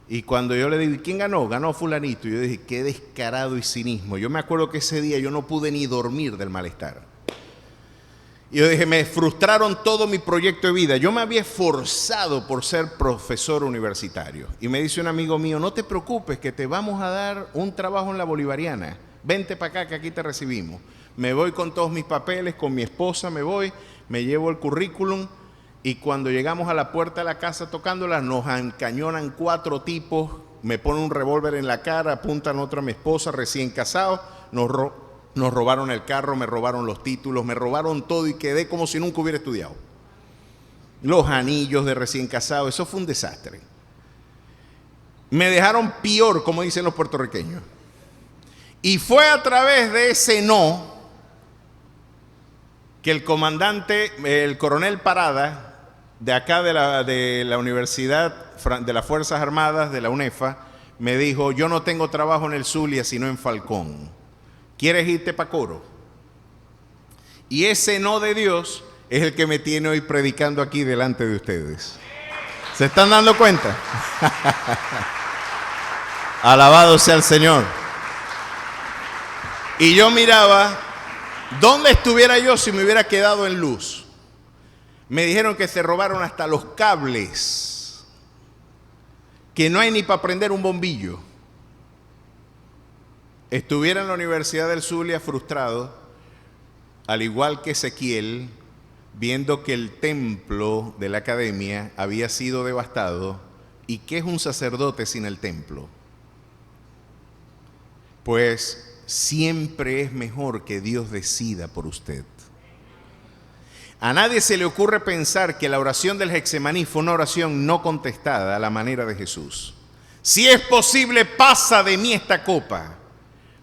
Y cuando yo le digo, ¿quién ganó? Ganó fulanito. Y yo dije, qué descarado y cinismo. Yo me acuerdo que ese día yo no pude ni dormir del malestar. Y yo dije, me frustraron todo mi proyecto de vida. Yo me había esforzado por ser profesor universitario. Y me dice un amigo mío, no te preocupes, que te vamos a dar un trabajo en la Bolivariana. Vente para acá que aquí te recibimos. Me voy con todos mis papeles, con mi esposa me voy, me llevo el currículum, y cuando llegamos a la puerta de la casa tocándola, nos encañonan 4 tipos, me ponen un revólver en la cara, apuntan otra a mi esposa, recién casado, nos robaron el carro, me robaron los títulos, me robaron todo y quedé como si nunca hubiera estudiado. Los anillos de recién casado, eso fue un desastre. Me dejaron peor, como dicen los puertorriqueños. Y fue a través de ese no que el comandante, el coronel Parada, de acá de la Universidad de las Fuerzas Armadas, de la UNEFA, me dijo, yo no tengo trabajo en el Zulia, sino en Falcón. ¿Quieres irte para Coro? Y ese no de Dios es el que me tiene hoy predicando aquí delante de ustedes. ¿Se están dando cuenta? Alabado sea el Señor. Y yo miraba, ¿dónde estuviera yo si me hubiera quedado en luz? Me dijeron que se robaron hasta los cables, que no hay ni para prender un bombillo. Estuviera en la Universidad del Zulia frustrado, al igual que Ezequiel, viendo que el templo de la academia había sido devastado. ¿Y qué es un sacerdote sin el templo? Pues siempre es mejor que Dios decida por usted. A nadie se le ocurre pensar que la oración del Getsemaní fue una oración no contestada a la manera de Jesús. Si es posible, pasa de mí esta copa,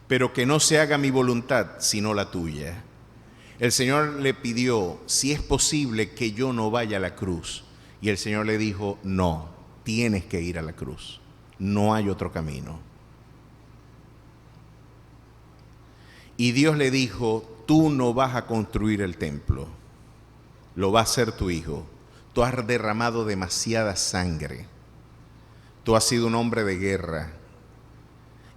pero que no se haga mi voluntad, sino la tuya. El Señor le pidió, si es posible que yo no vaya a la cruz. Y el Señor le dijo, no, tienes que ir a la cruz. No hay otro camino. Y Dios le dijo, tú no vas a construir el templo, lo va a hacer tu hijo. Tú has derramado demasiada sangre. Tú has sido un hombre de guerra.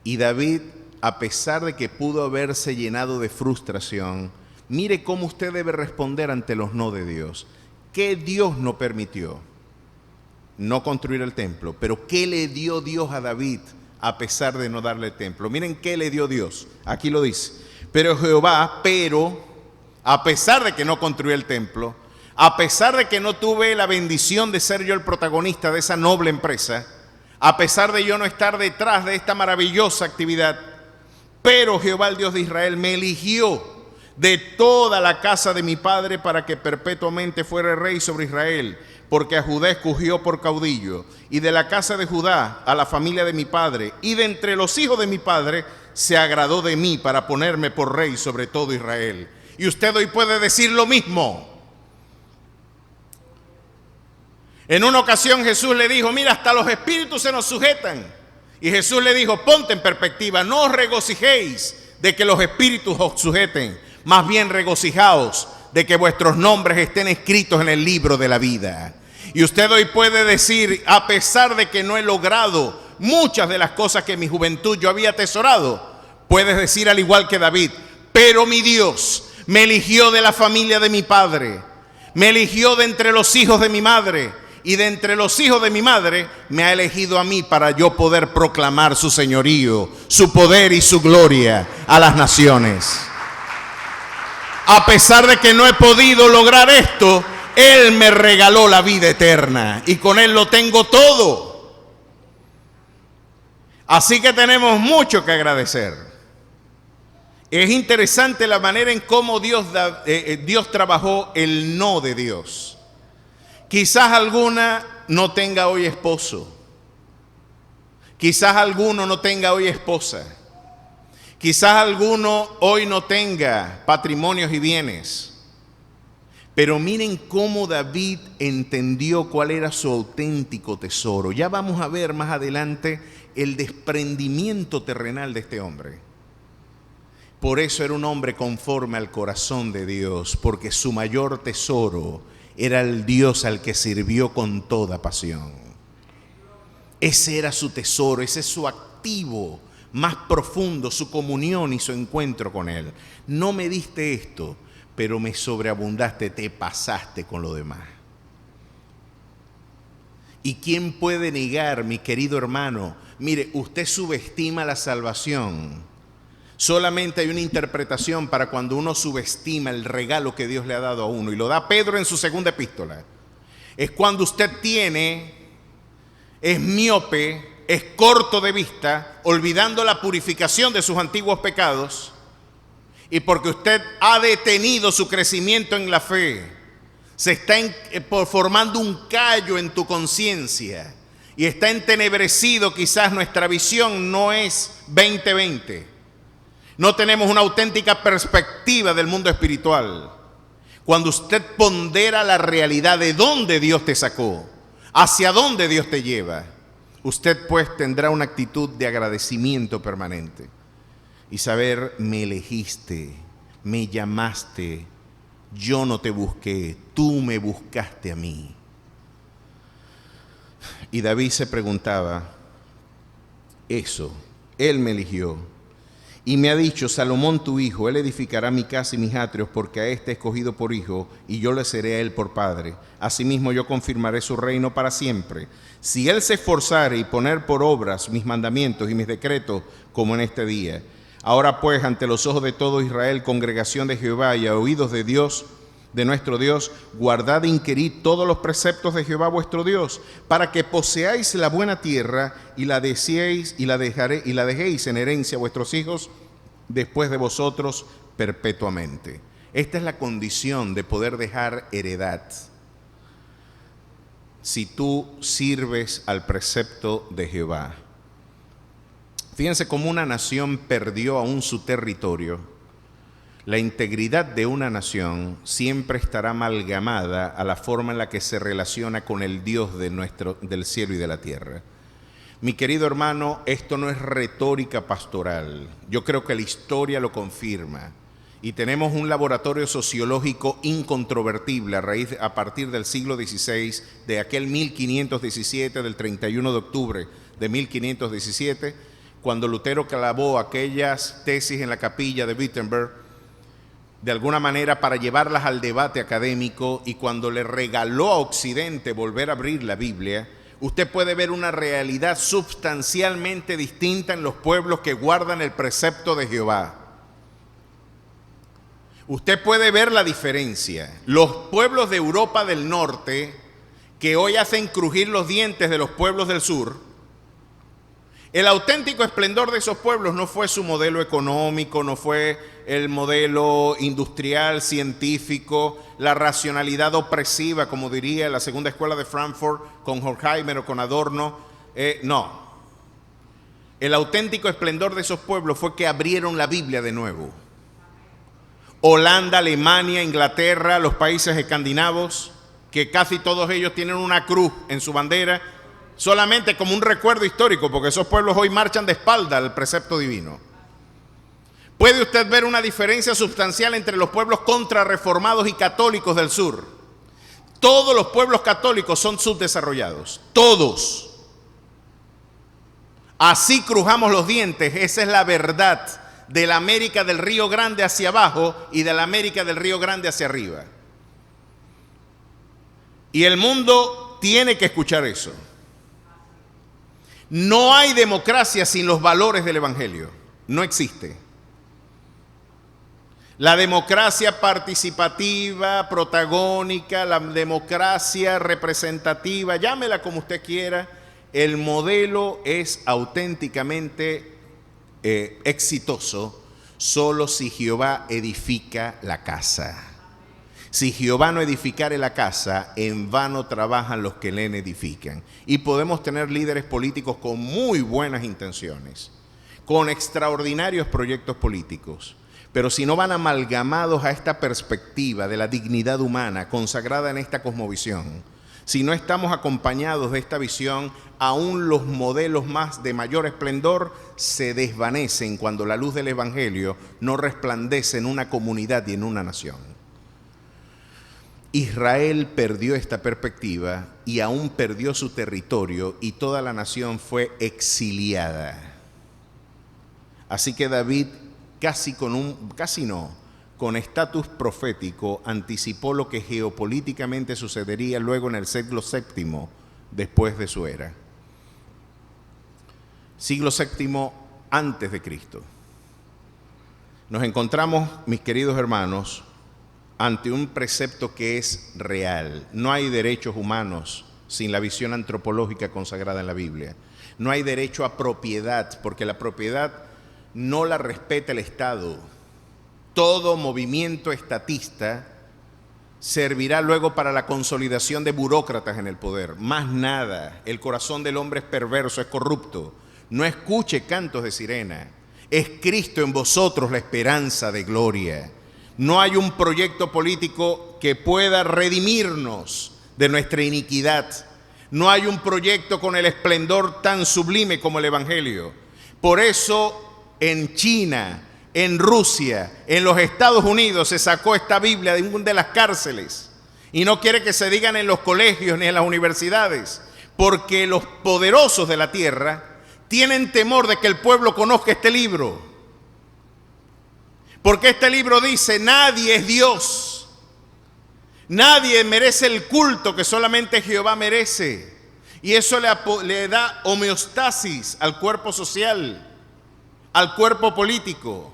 Y David, a pesar de que pudo haberse llenado de frustración, mire cómo usted debe responder ante los no de Dios. ¿Qué Dios no permitió? No construir el templo. Pero ¿qué le dio Dios a David a pesar de no darle el templo? Miren qué le dio Dios. Aquí lo dice. Pero Jehová, a pesar de que no construí el templo, a pesar de que no tuve la bendición de ser yo el protagonista de esa noble empresa, a pesar de yo no estar detrás de esta maravillosa actividad, pero Jehová, el Dios de Israel, me eligió de toda la casa de mi padre para que perpetuamente fuera rey sobre Israel, porque a Judá escogió por caudillo, y de la casa de Judá a la familia de mi padre, y de entre los hijos de mi padre se agradó de mí para ponerme por rey sobre todo Israel. Y usted hoy puede decir lo mismo. En una ocasión Jesús le dijo, mira, hasta los espíritus se nos sujetan. Y Jesús le dijo, ponte en perspectiva, no os regocijéis de que los espíritus os sujeten, más bien regocijaos de que vuestros nombres estén escritos en el libro de la vida. Y usted hoy puede decir, a pesar de que no he logrado muchas de las cosas que en mi juventud yo había atesorado, puedes decir al igual que David, Pero mi Dios me eligió de la familia de mi padre, me eligió de entre los hijos de mi madre, y de entre los hijos de mi madre me ha elegido a mí para yo poder proclamar su señorío, su poder y su gloria a las naciones. A pesar de que no he podido lograr esto, Él me regaló la vida eterna y con Él lo tengo todo. Así que tenemos mucho que agradecer. Es interesante la manera en cómo Dios trabajó el no de Dios. Quizás alguna no tenga hoy esposo. Quizás alguno no tenga hoy esposa. Quizás alguno hoy no tenga patrimonios y bienes. Pero miren cómo David entendió cuál era su auténtico tesoro. Ya vamos a ver más adelante el desprendimiento terrenal de este hombre. Por eso era un hombre conforme al corazón de Dios, porque su mayor tesoro era el Dios al que sirvió con toda pasión. Ese era su tesoro, ese es su activo más profundo, su comunión y su encuentro con Él. No me diste esto, pero me sobreabundaste, te pasaste con lo demás. ¿Y quién puede negar, mi querido hermano? Mire, usted subestima la salvación. Solamente hay una interpretación para cuando uno subestima el regalo que Dios le ha dado a uno. Y lo da Pedro en su segunda epístola. Es cuando usted es miope, es corto de vista, olvidando la purificación de sus antiguos pecados. Y porque usted ha detenido su crecimiento en la fe, se está formando un callo en tu conciencia. Y está entenebrecido, quizás nuestra visión no es 20/20. No tenemos una auténtica perspectiva del mundo espiritual. Cuando usted pondera la realidad de dónde Dios te sacó, hacia dónde Dios te lleva, usted pues tendrá una actitud de agradecimiento permanente. Y saber, me elegiste, me llamaste, yo no te busqué, tú me buscaste a mí. Y David se preguntaba, eso, Él me eligió. Y me ha dicho, Salomón tu hijo, él edificará mi casa y mis atrios, porque a este he escogido por hijo, y yo le seré a él por padre. Asimismo yo confirmaré su reino para siempre. Si él se esforzare y poner por obras mis mandamientos y mis decretos, como en este día. Ahora pues, ante los ojos de todo Israel, congregación de Jehová, y a oídos de Dios, de nuestro Dios, guardad e inquirid todos los preceptos de Jehová vuestro Dios, para que poseáis la buena tierra y la deseéis y la dejéis en herencia a vuestros hijos después de vosotros perpetuamente. Esta es la condición de poder dejar heredad. Si tú sirves al precepto de Jehová. Fíjense cómo una nación perdió aún su territorio. La integridad de una nación siempre estará amalgamada a la forma en la que se relaciona con el Dios del cielo y de la tierra. Mi querido hermano, esto no es retórica pastoral. Yo creo que la historia lo confirma. Y tenemos un laboratorio sociológico incontrovertible a partir del siglo XVI, de aquel 1517, del 31 de octubre de 1517, cuando Lutero clavó aquellas tesis en la capilla de Wittenberg, de alguna manera para llevarlas al debate académico, y cuando le regaló a Occidente volver a abrir la Biblia, usted puede ver una realidad sustancialmente distinta en los pueblos que guardan el precepto de Jehová. Usted puede ver la diferencia. Los pueblos de Europa del Norte, que hoy hacen crujir los dientes de los pueblos del sur, el auténtico esplendor de esos pueblos no fue su modelo económico, no fue el modelo industrial, científico, la racionalidad opresiva, como diría la segunda escuela de Frankfurt con Horkheimer o con Adorno. No. El auténtico esplendor de esos pueblos fue que abrieron la Biblia de nuevo. Holanda, Alemania, Inglaterra, los países escandinavos, que casi todos ellos tienen una cruz en su bandera, solamente como un recuerdo histórico, porque esos pueblos hoy marchan de espalda al precepto divino. Puede usted ver una diferencia sustancial entre los pueblos contrarreformados y católicos del sur. Todos los pueblos católicos son subdesarrollados, todos. Así crujamos los dientes, esa es la verdad de la América del Río Grande hacia abajo y de la América del Río Grande hacia arriba. Y el mundo tiene que escuchar eso. No hay democracia sin los valores del Evangelio. No existe. La democracia participativa, protagónica, la democracia representativa, llámela como usted quiera, el modelo es auténticamente exitoso solo si Jehová edifica la casa. Si Jehová no edificare la casa, en vano trabajan los que le edifican. Y podemos tener líderes políticos con muy buenas intenciones, con extraordinarios proyectos políticos, pero si no van amalgamados a esta perspectiva de la dignidad humana consagrada en esta cosmovisión, si no estamos acompañados de esta visión, aún los modelos más de mayor esplendor se desvanecen cuando la luz del Evangelio no resplandece en una comunidad y en una nación. Israel perdió esta perspectiva y aún perdió su territorio y toda la nación fue exiliada. Así que David con estatus profético anticipó lo que geopolíticamente sucedería luego en el siglo VII después de su era. Siglo VII antes de Cristo. Nos encontramos, mis queridos hermanos, ante un precepto que es real. No hay derechos humanos sin la visión antropológica consagrada en la Biblia. No hay derecho a propiedad, porque la propiedad no la respeta el Estado. Todo movimiento estatista servirá luego para la consolidación de burócratas en el poder. Más nada. El corazón del hombre es perverso, es corrupto. No escuche cantos de sirena. Es Cristo en vosotros la esperanza de gloria. No hay un proyecto político que pueda redimirnos de nuestra iniquidad. No hay un proyecto con el esplendor tan sublime como el Evangelio. Por eso en China, en Rusia, en los Estados Unidos se sacó esta Biblia de las cárceles y no quiere que se digan en los colegios ni en las universidades, porque los poderosos de la tierra tienen temor de que el pueblo conozca este libro. Porque este libro dice, nadie es Dios, nadie merece el culto que solamente Jehová merece. Y eso le da homeostasis al cuerpo social, al cuerpo político.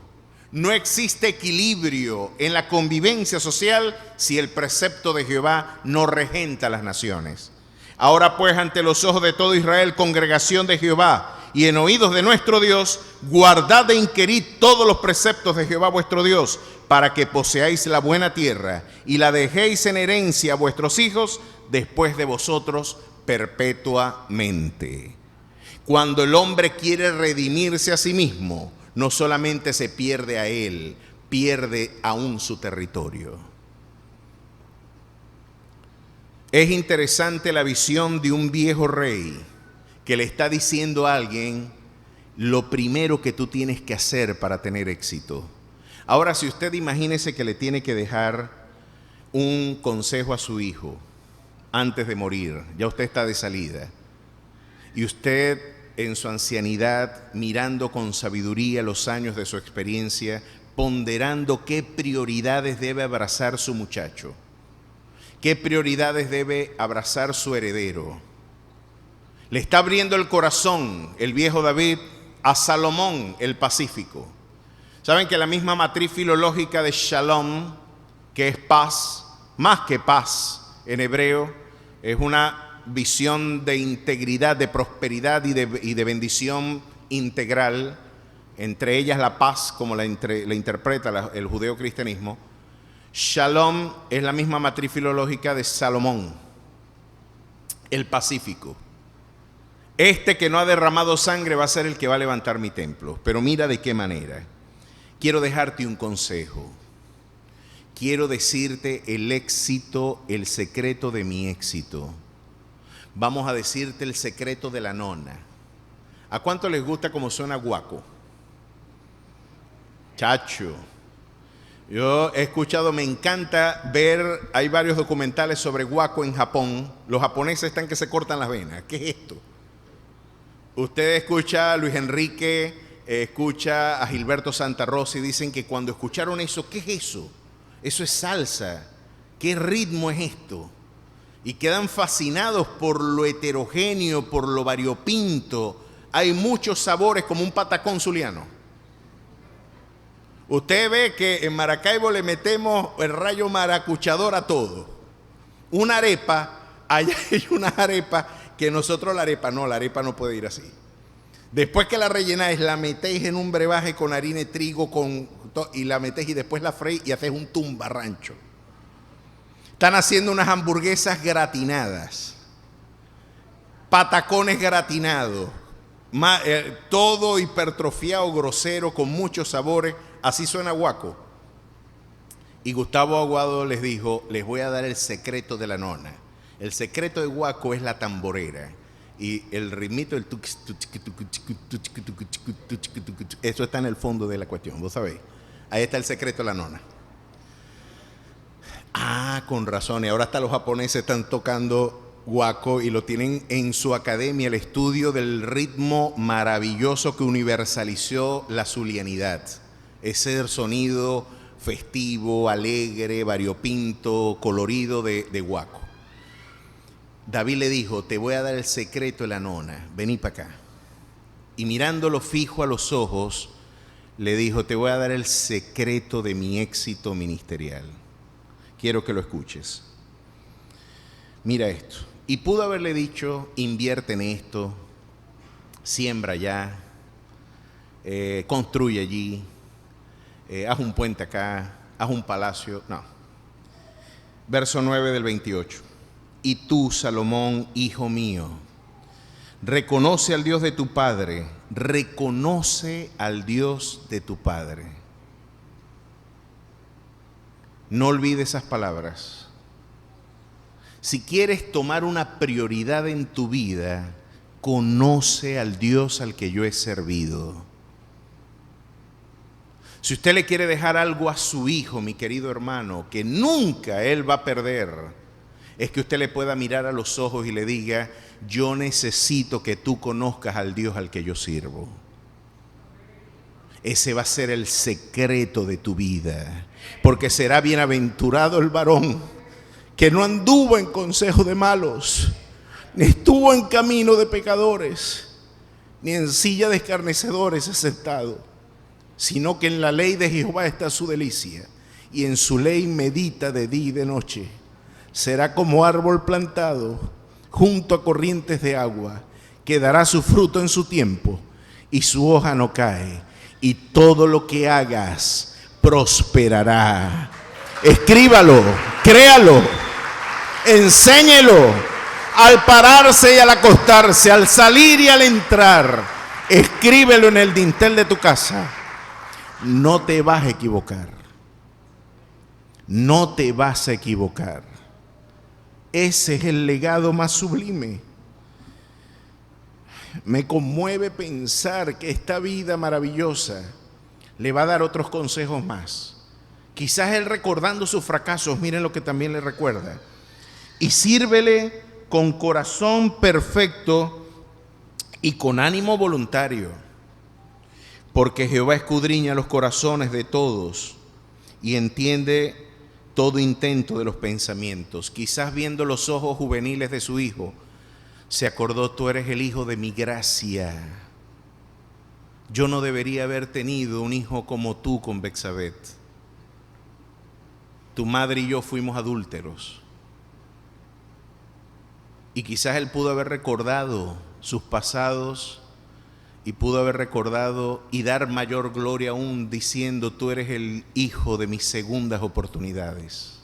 No existe equilibrio en la convivencia social si el precepto de Jehová no regenta las naciones. Ahora pues, ante los ojos de todo Israel, congregación de Jehová, y en oídos de nuestro Dios, guardad e inquirid todos los preceptos de Jehová vuestro Dios, para que poseáis la buena tierra y la dejéis en herencia a vuestros hijos después de vosotros perpetuamente. Cuando el hombre quiere redimirse a sí mismo, no solamente se pierde a él, pierde aún su territorio. Es interesante la visión de un viejo rey que le está diciendo a alguien lo primero que tú tienes que hacer para tener éxito. Ahora, si usted imagínese que le tiene que dejar un consejo a su hijo antes de morir, ya usted está de salida, y usted en su ancianidad, mirando con sabiduría los años de su experiencia, ponderando qué prioridades debe abrazar su muchacho, qué prioridades debe abrazar su heredero. Le está abriendo el corazón el viejo David a Salomón el pacífico. Saben que la misma matriz filológica de shalom, que es paz, más que paz en hebreo, es una visión de integridad, de prosperidad y de bendición integral, entre ellas la paz, como la interpreta el judeocristianismo. Shalom es la misma matriz filológica de Salomón, el pacífico. Este que no ha derramado sangre va a ser el que va a levantar mi templo. Pero mira de qué manera. Quiero dejarte un consejo. Quiero decirte el éxito, el secreto de mi éxito. Vamos a decirte el secreto de la nona. ¿A cuánto les gusta cómo suena guaco? Chacho. Yo he escuchado, me encanta ver, hay varios documentales sobre guaco en Japón. Los japoneses están que se cortan las venas. ¿Qué es esto? Usted escucha a Luis Enrique escucha a Gilberto Santa Rosa y dicen que cuando escucharon eso, ¿qué es eso? Eso es salsa. ¿Qué ritmo es esto? Y quedan fascinados por lo heterogéneo, por lo variopinto. Hay muchos sabores como un patacón zuliano. Usted ve que en Maracaibo le metemos el rayo maracuchador a todo. Una arepa, allá hay una arepa que nosotros la arepa no puede ir así. Después que la rellenáis, la metéis en un brebaje con harina de trigo y la metéis y después la freís y hacéis un tumbarrancho. Están haciendo unas hamburguesas gratinadas, patacones gratinados, todo hipertrofiado, grosero, con muchos sabores. Así suena Guaco. Y Gustavo Aguado les dijo, les voy a dar el secreto de la nona. El secreto de Guaco es la tamborera. Y el ritmito, eso está en el fondo de la cuestión, vos sabéis. Ahí está el secreto de la nona. Ah, con razón. Y ahora hasta los japoneses están tocando Guaco y lo tienen en su academia, el estudio del ritmo maravilloso que universalizó la zulianidad. Ese sonido festivo, alegre, variopinto, colorido de Guaco. David le dijo, te voy a dar el secreto de la nona, vení para acá. Y mirándolo fijo a los ojos, le dijo, te voy a dar el secreto de mi éxito ministerial. Quiero que lo escuches. Mira esto. Y pudo haberle dicho, invierte en esto, siembra allá, construye allí, haz un puente acá, haz un palacio. No. Verso 9 del 28. Y tú, Salomón, hijo mío, reconoce al Dios de tu padre, reconoce al Dios de tu padre. No olvides esas palabras. Si quieres tomar una prioridad en tu vida, conoce al Dios al que yo he servido. Si usted le quiere dejar algo a su hijo, mi querido hermano, que nunca él va a perder, es que usted le pueda mirar a los ojos y le diga, yo necesito que tú conozcas al Dios al que yo sirvo. Ese va a ser el secreto de tu vida, porque será bienaventurado el varón que no anduvo en consejo de malos, ni estuvo en camino de pecadores, ni en silla de escarnecedores sentado, sino que en la ley de Jehová está su delicia, y en su ley medita de día y de noche. Será como árbol plantado junto a corrientes de agua, que dará su fruto en su tiempo, y su hoja no cae, y todo lo que hagas prosperará. Escríbalo, créalo, enséñelo al pararse y al acostarse, al salir y al entrar. Escríbelo en el dintel de tu casa. No te vas a equivocar. No te vas a equivocar. Ese es el legado más sublime. Me conmueve pensar que esta vida maravillosa le va a dar otros consejos más. Quizás él, recordando sus fracasos, miren lo que también le recuerda. Y sírvele con corazón perfecto y con ánimo voluntario, porque Jehová escudriña los corazones de todos y entiende todo intento de los pensamientos. Quizás viendo los ojos juveniles de su hijo, se acordó, tú eres el hijo de mi gracia. Yo no debería haber tenido un hijo como tú con Betsabé. Tu madre y yo fuimos adúlteros. Y quizás él pudo haber recordado sus pasados y pudo haber recordado y dar mayor gloria aún diciendo, tú eres el hijo de mis segundas oportunidades.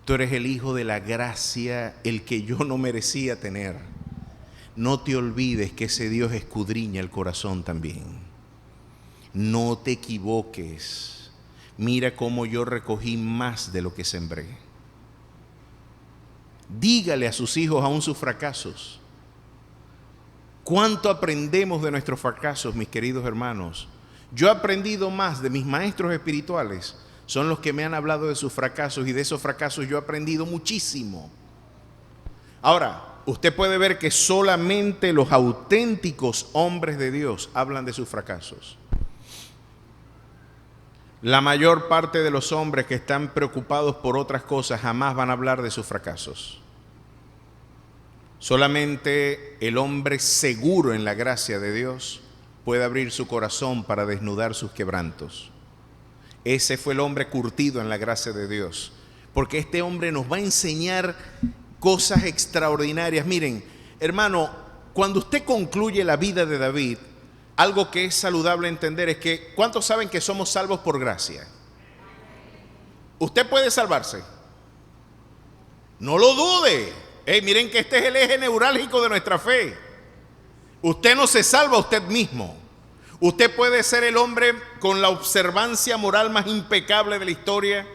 Tú eres el hijo de la gracia, el que yo no merecía tener. No te olvides que ese Dios escudriña el corazón también. No te equivoques. Mira cómo yo recogí más de lo que sembré. Dígale a sus hijos aún sus fracasos. ¿Cuánto aprendemos de nuestros fracasos, mis queridos hermanos? Yo he aprendido más de mis maestros espirituales. Son los que me han hablado de sus fracasos, y de esos fracasos yo he aprendido muchísimo. Ahora, usted puede ver que solamente los auténticos hombres de Dios hablan de sus fracasos. La mayor parte de los hombres que están preocupados por otras cosas jamás van a hablar de sus fracasos. Solamente el hombre seguro en la gracia de Dios puede abrir su corazón para desnudar sus quebrantos. Ese fue el hombre curtido en la gracia de Dios, porque este hombre nos va a enseñar cosas extraordinarias. Miren, hermano, cuando usted concluye la vida de David, algo que es saludable entender es que, ¿cuántos saben que somos salvos por gracia? ¿Usted puede salvarse? No lo dude. Miren que este es el eje neurálgico de nuestra fe. Usted no se salva a usted mismo. Usted puede ser el hombre con la observancia moral más impecable de la historia,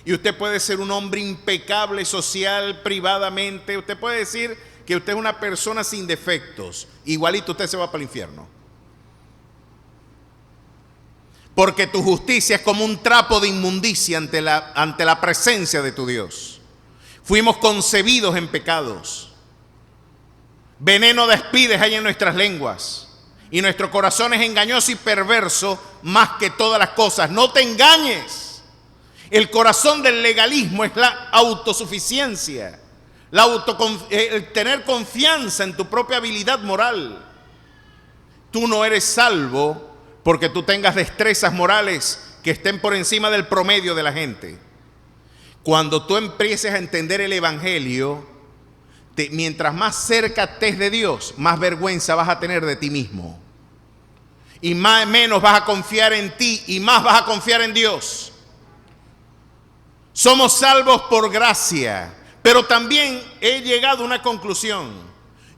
y usted puede ser un hombre impecable social, privadamente. Usted puede decir que usted es una persona sin defectos. Igualito usted se va para el infierno. Porque tu justicia es como un trapo de inmundicia ante la presencia de tu Dios. Fuimos concebidos en pecados. Veneno de espides hay en nuestras lenguas. Y nuestro corazón es engañoso y perverso más que todas las cosas. No te engañes. El corazón del legalismo es la autosuficiencia. El tener confianza en tu propia habilidad moral. Tú no eres salvo porque tú tengas destrezas morales que estén por encima del promedio de la gente. Cuando tú empieces a entender el evangelio, mientras más cerca estés de Dios, más vergüenza vas a tener de ti mismo. Y menos vas a confiar en ti y más vas a confiar en Dios. Somos salvos por gracia, pero también he llegado a una conclusión.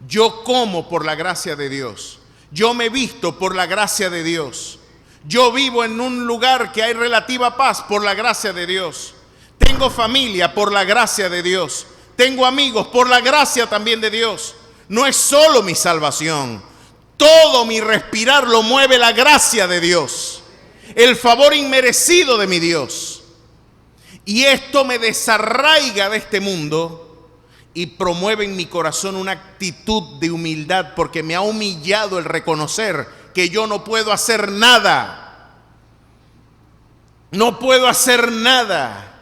Yo como por la gracia de Dios. Yo me visto por la gracia de Dios. Yo vivo en un lugar que hay relativa paz por la gracia de Dios. Tengo familia por la gracia de Dios. Tengo amigos por la gracia también de Dios. No es solo mi salvación. Todo mi respirar lo mueve la gracia de Dios. El favor inmerecido de mi Dios. Y esto me desarraiga de este mundo y promueve en mi corazón una actitud de humildad, porque me ha humillado el reconocer que yo no puedo hacer nada. No puedo hacer nada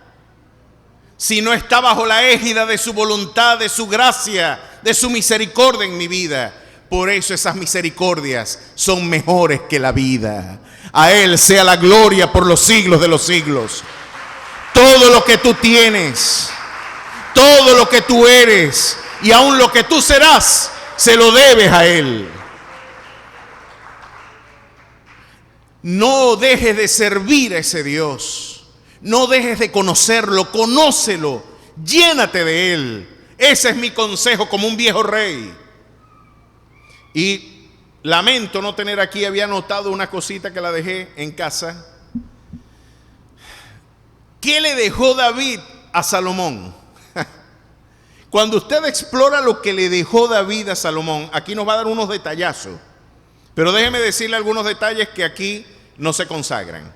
si no está bajo la égida de su voluntad, de su gracia, de su misericordia en mi vida. Por eso esas misericordias son mejores que la vida. A Él sea la gloria por los siglos de los siglos. Todo lo que tú tienes, todo lo que tú eres y aún lo que tú serás, se lo debes a Él. No dejes de servir a ese Dios. No dejes de conocerlo, conócelo, llénate de Él. Ese es mi consejo como un viejo rey. Y lamento no tener aquí, había anotado una cosita que la dejé en casa. ¿Qué le dejó David a Salomón? Cuando usted explora lo que le dejó David a Salomón, aquí nos va a dar unos detallazos. Pero déjeme decirle algunos detalles que aquí no se consagran.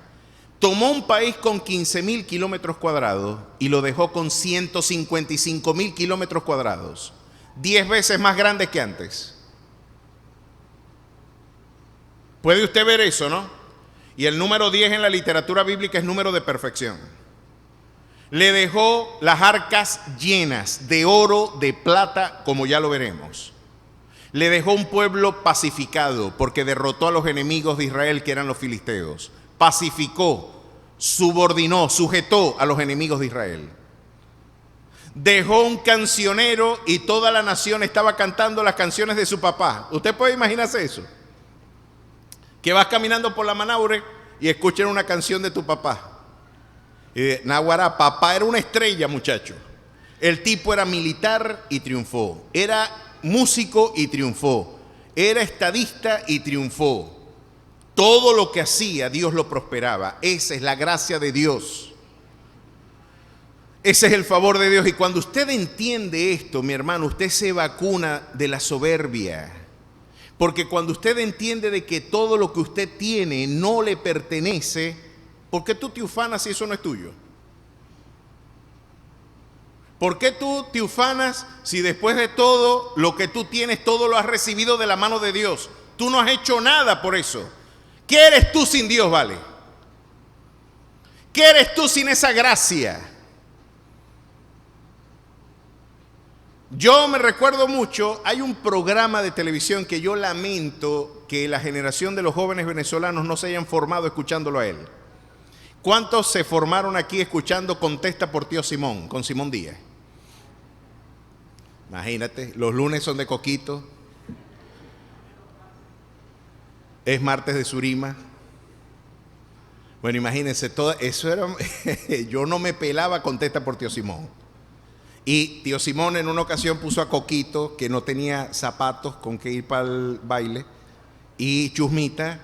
Tomó un país con 15,000 kilómetros cuadrados y lo dejó con 155,000 kilómetros cuadrados. 10 veces más grande que antes. Puede usted ver eso, ¿no? Y el número 10 en la literatura bíblica es número de perfección. Le dejó las arcas llenas de oro, de plata, como ya lo veremos. Le dejó un pueblo pacificado porque derrotó a los enemigos de Israel, que eran los filisteos. Pacificó, subordinó, sujetó a los enemigos de Israel. Dejó un cancionero y toda la nación estaba cantando las canciones de su papá. ¿Usted puede imaginarse eso? Que vas caminando por la Manaure y escuchen una canción de tu papá. Y Naguará, papá era una estrella, muchacho. El tipo era militar y triunfó. Era músico y triunfó. Era estadista y triunfó. Todo lo que hacía, Dios lo prosperaba. Esa es la gracia de Dios. Ese es el favor de Dios. Y cuando usted entiende esto, mi hermano, usted se vacuna de la soberbia. Porque cuando usted entiende de que todo lo que usted tiene no le pertenece, ¿por qué tú te ufanas si eso no es tuyo? ¿Por qué tú te ufanas si después de todo lo que tú tienes, todo lo has recibido de la mano de Dios? Tú no has hecho nada por eso. ¿Qué eres tú sin Dios, vale? ¿Qué eres tú sin esa gracia? Yo me recuerdo mucho, hay un programa de televisión que yo lamento que la generación de los jóvenes venezolanos no se hayan formado escuchándolo a él. ¿Cuántos se formaron aquí escuchando Contesta por Tío Simón, con Simón Díaz? Imagínate, los lunes son de Coquito, es martes de Surima. Bueno, imagínense, todo eso era, yo no me pelaba Contesta por Tío Simón. Y Tío Simón en una ocasión puso a Coquito, que no tenía zapatos con que ir para el baile, y Chusmita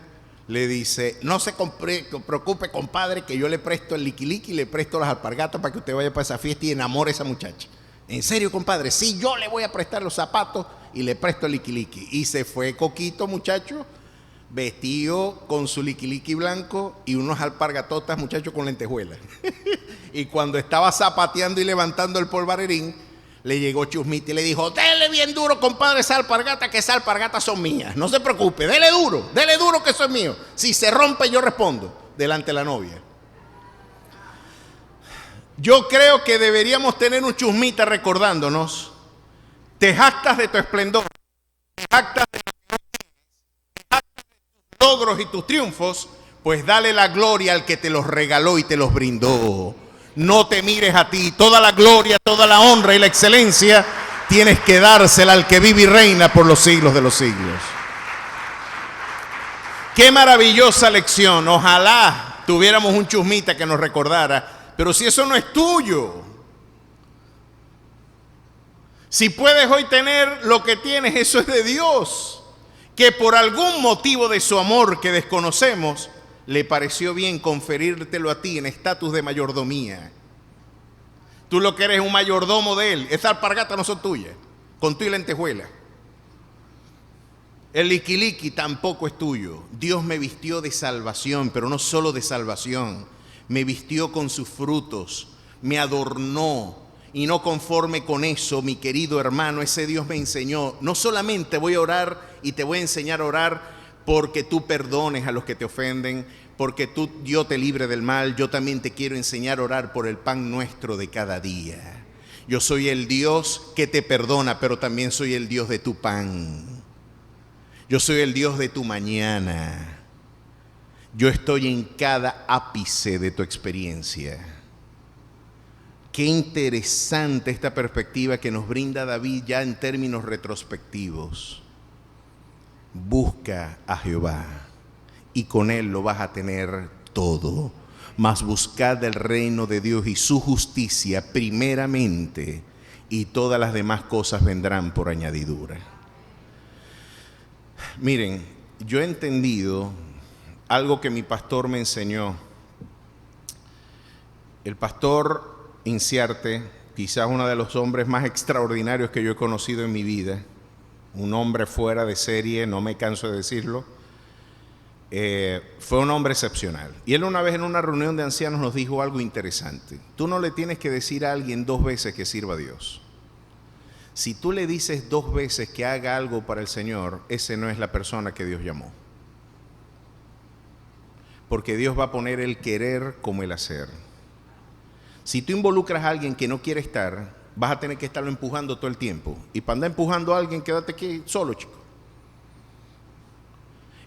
le dice, no se preocupe, compadre, que yo le presto el liquiliqui, le presto las alpargatas para que usted vaya para esa fiesta y enamore a esa muchacha. ¿En serio, compadre? Sí, yo le voy a prestar los zapatos y le presto el liquiliqui. Y se fue Coquito, muchacho, vestido con su liquiliqui blanco y unos alpargatotas, muchacho, con lentejuelas. Y cuando estaba zapateando y levantando el polvarerín, le llegó Chusmita y le dijo, dele bien duro, compadre, esa alpargata, que esas alpargatas son mías. No se preocupe, dele duro que eso es mío. Si se rompe, yo respondo delante de la novia. Yo creo que deberíamos tener un Chusmita recordándonos, te jactas de tu esplendor, te jactas de tus logros y tus triunfos, pues dale la gloria al que te los regaló y te los brindó. No te mires a ti, toda la gloria, toda la honra y la excelencia tienes que dársela al que vive y reina por los siglos de los siglos. Qué maravillosa lección, ojalá tuviéramos un Chusmita que nos recordara. Pero si eso no es tuyo, si puedes hoy tener lo que tienes, eso es de Dios, que por algún motivo de su amor que desconocemos, le pareció bien conferírtelo a ti en estatus de mayordomía. Tú lo que eres un mayordomo de él. Esas alpargatas no son tuyas, con tu y lentejuela. El liquiliqui tampoco es tuyo. Dios me vistió de salvación, pero no solo de salvación. Me vistió con sus frutos, me adornó, y no conforme con eso, mi querido hermano, ese Dios me enseñó, no solamente voy a orar y te voy a enseñar a orar porque tú perdones a los que te ofenden, porque Dios te libre del mal, yo también te quiero enseñar a orar por el pan nuestro de cada día. Yo soy el Dios que te perdona, pero también soy el Dios de tu pan. Yo soy el Dios de tu mañana. Yo estoy en cada ápice de tu experiencia. Qué interesante esta perspectiva que nos brinda David ya en términos retrospectivos. Busca a Jehová y con él lo vas a tener todo. Mas buscad el reino de Dios y su justicia primeramente, y todas las demás cosas vendrán por añadidura. Miren, yo he entendido algo que mi pastor me enseñó. El pastor Inciarte, quizás uno de los hombres más extraordinarios que yo he conocido en mi vida, un hombre fuera de serie, no me canso de decirlo, fue un hombre excepcional. Y él una vez en una reunión de ancianos nos dijo algo interesante. Tú no le tienes que decir a alguien 2 veces que sirva a Dios. Si tú le dices 2 veces que haga algo para el Señor, ese no es la persona que Dios llamó. Porque Dios va a poner el querer como el hacer. Si tú involucras a alguien que no quiere estar, vas a tener que estarlo empujando todo el tiempo. Y para andar empujando a alguien, quédate aquí solo, chico.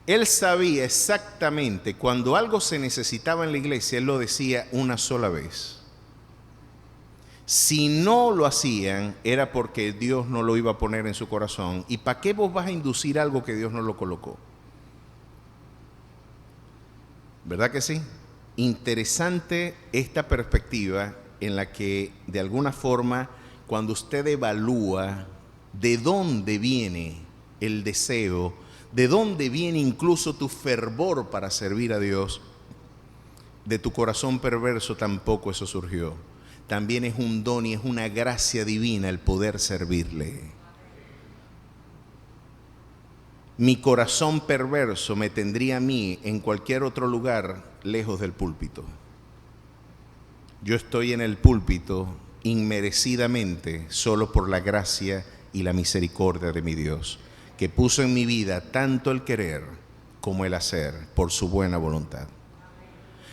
Él sabía exactamente cuando algo se necesitaba en la iglesia, él lo decía una sola vez. Si no lo hacían, era porque Dios no lo iba a poner en su corazón. ¿Y para qué vos vas a inducir algo que Dios no lo colocó? ¿Verdad que sí? Interesante esta perspectiva en la que, de alguna forma, cuando usted evalúa de dónde viene el deseo, de dónde viene incluso tu fervor para servir a Dios, de tu corazón perverso tampoco eso surgió. También es un don y es una gracia divina el poder servirle. Mi corazón perverso me tendría a mí en cualquier otro lugar lejos del púlpito. Yo estoy en el púlpito inmerecidamente solo por la gracia y la misericordia de mi Dios, que puso en mi vida tanto el querer como el hacer por su buena voluntad.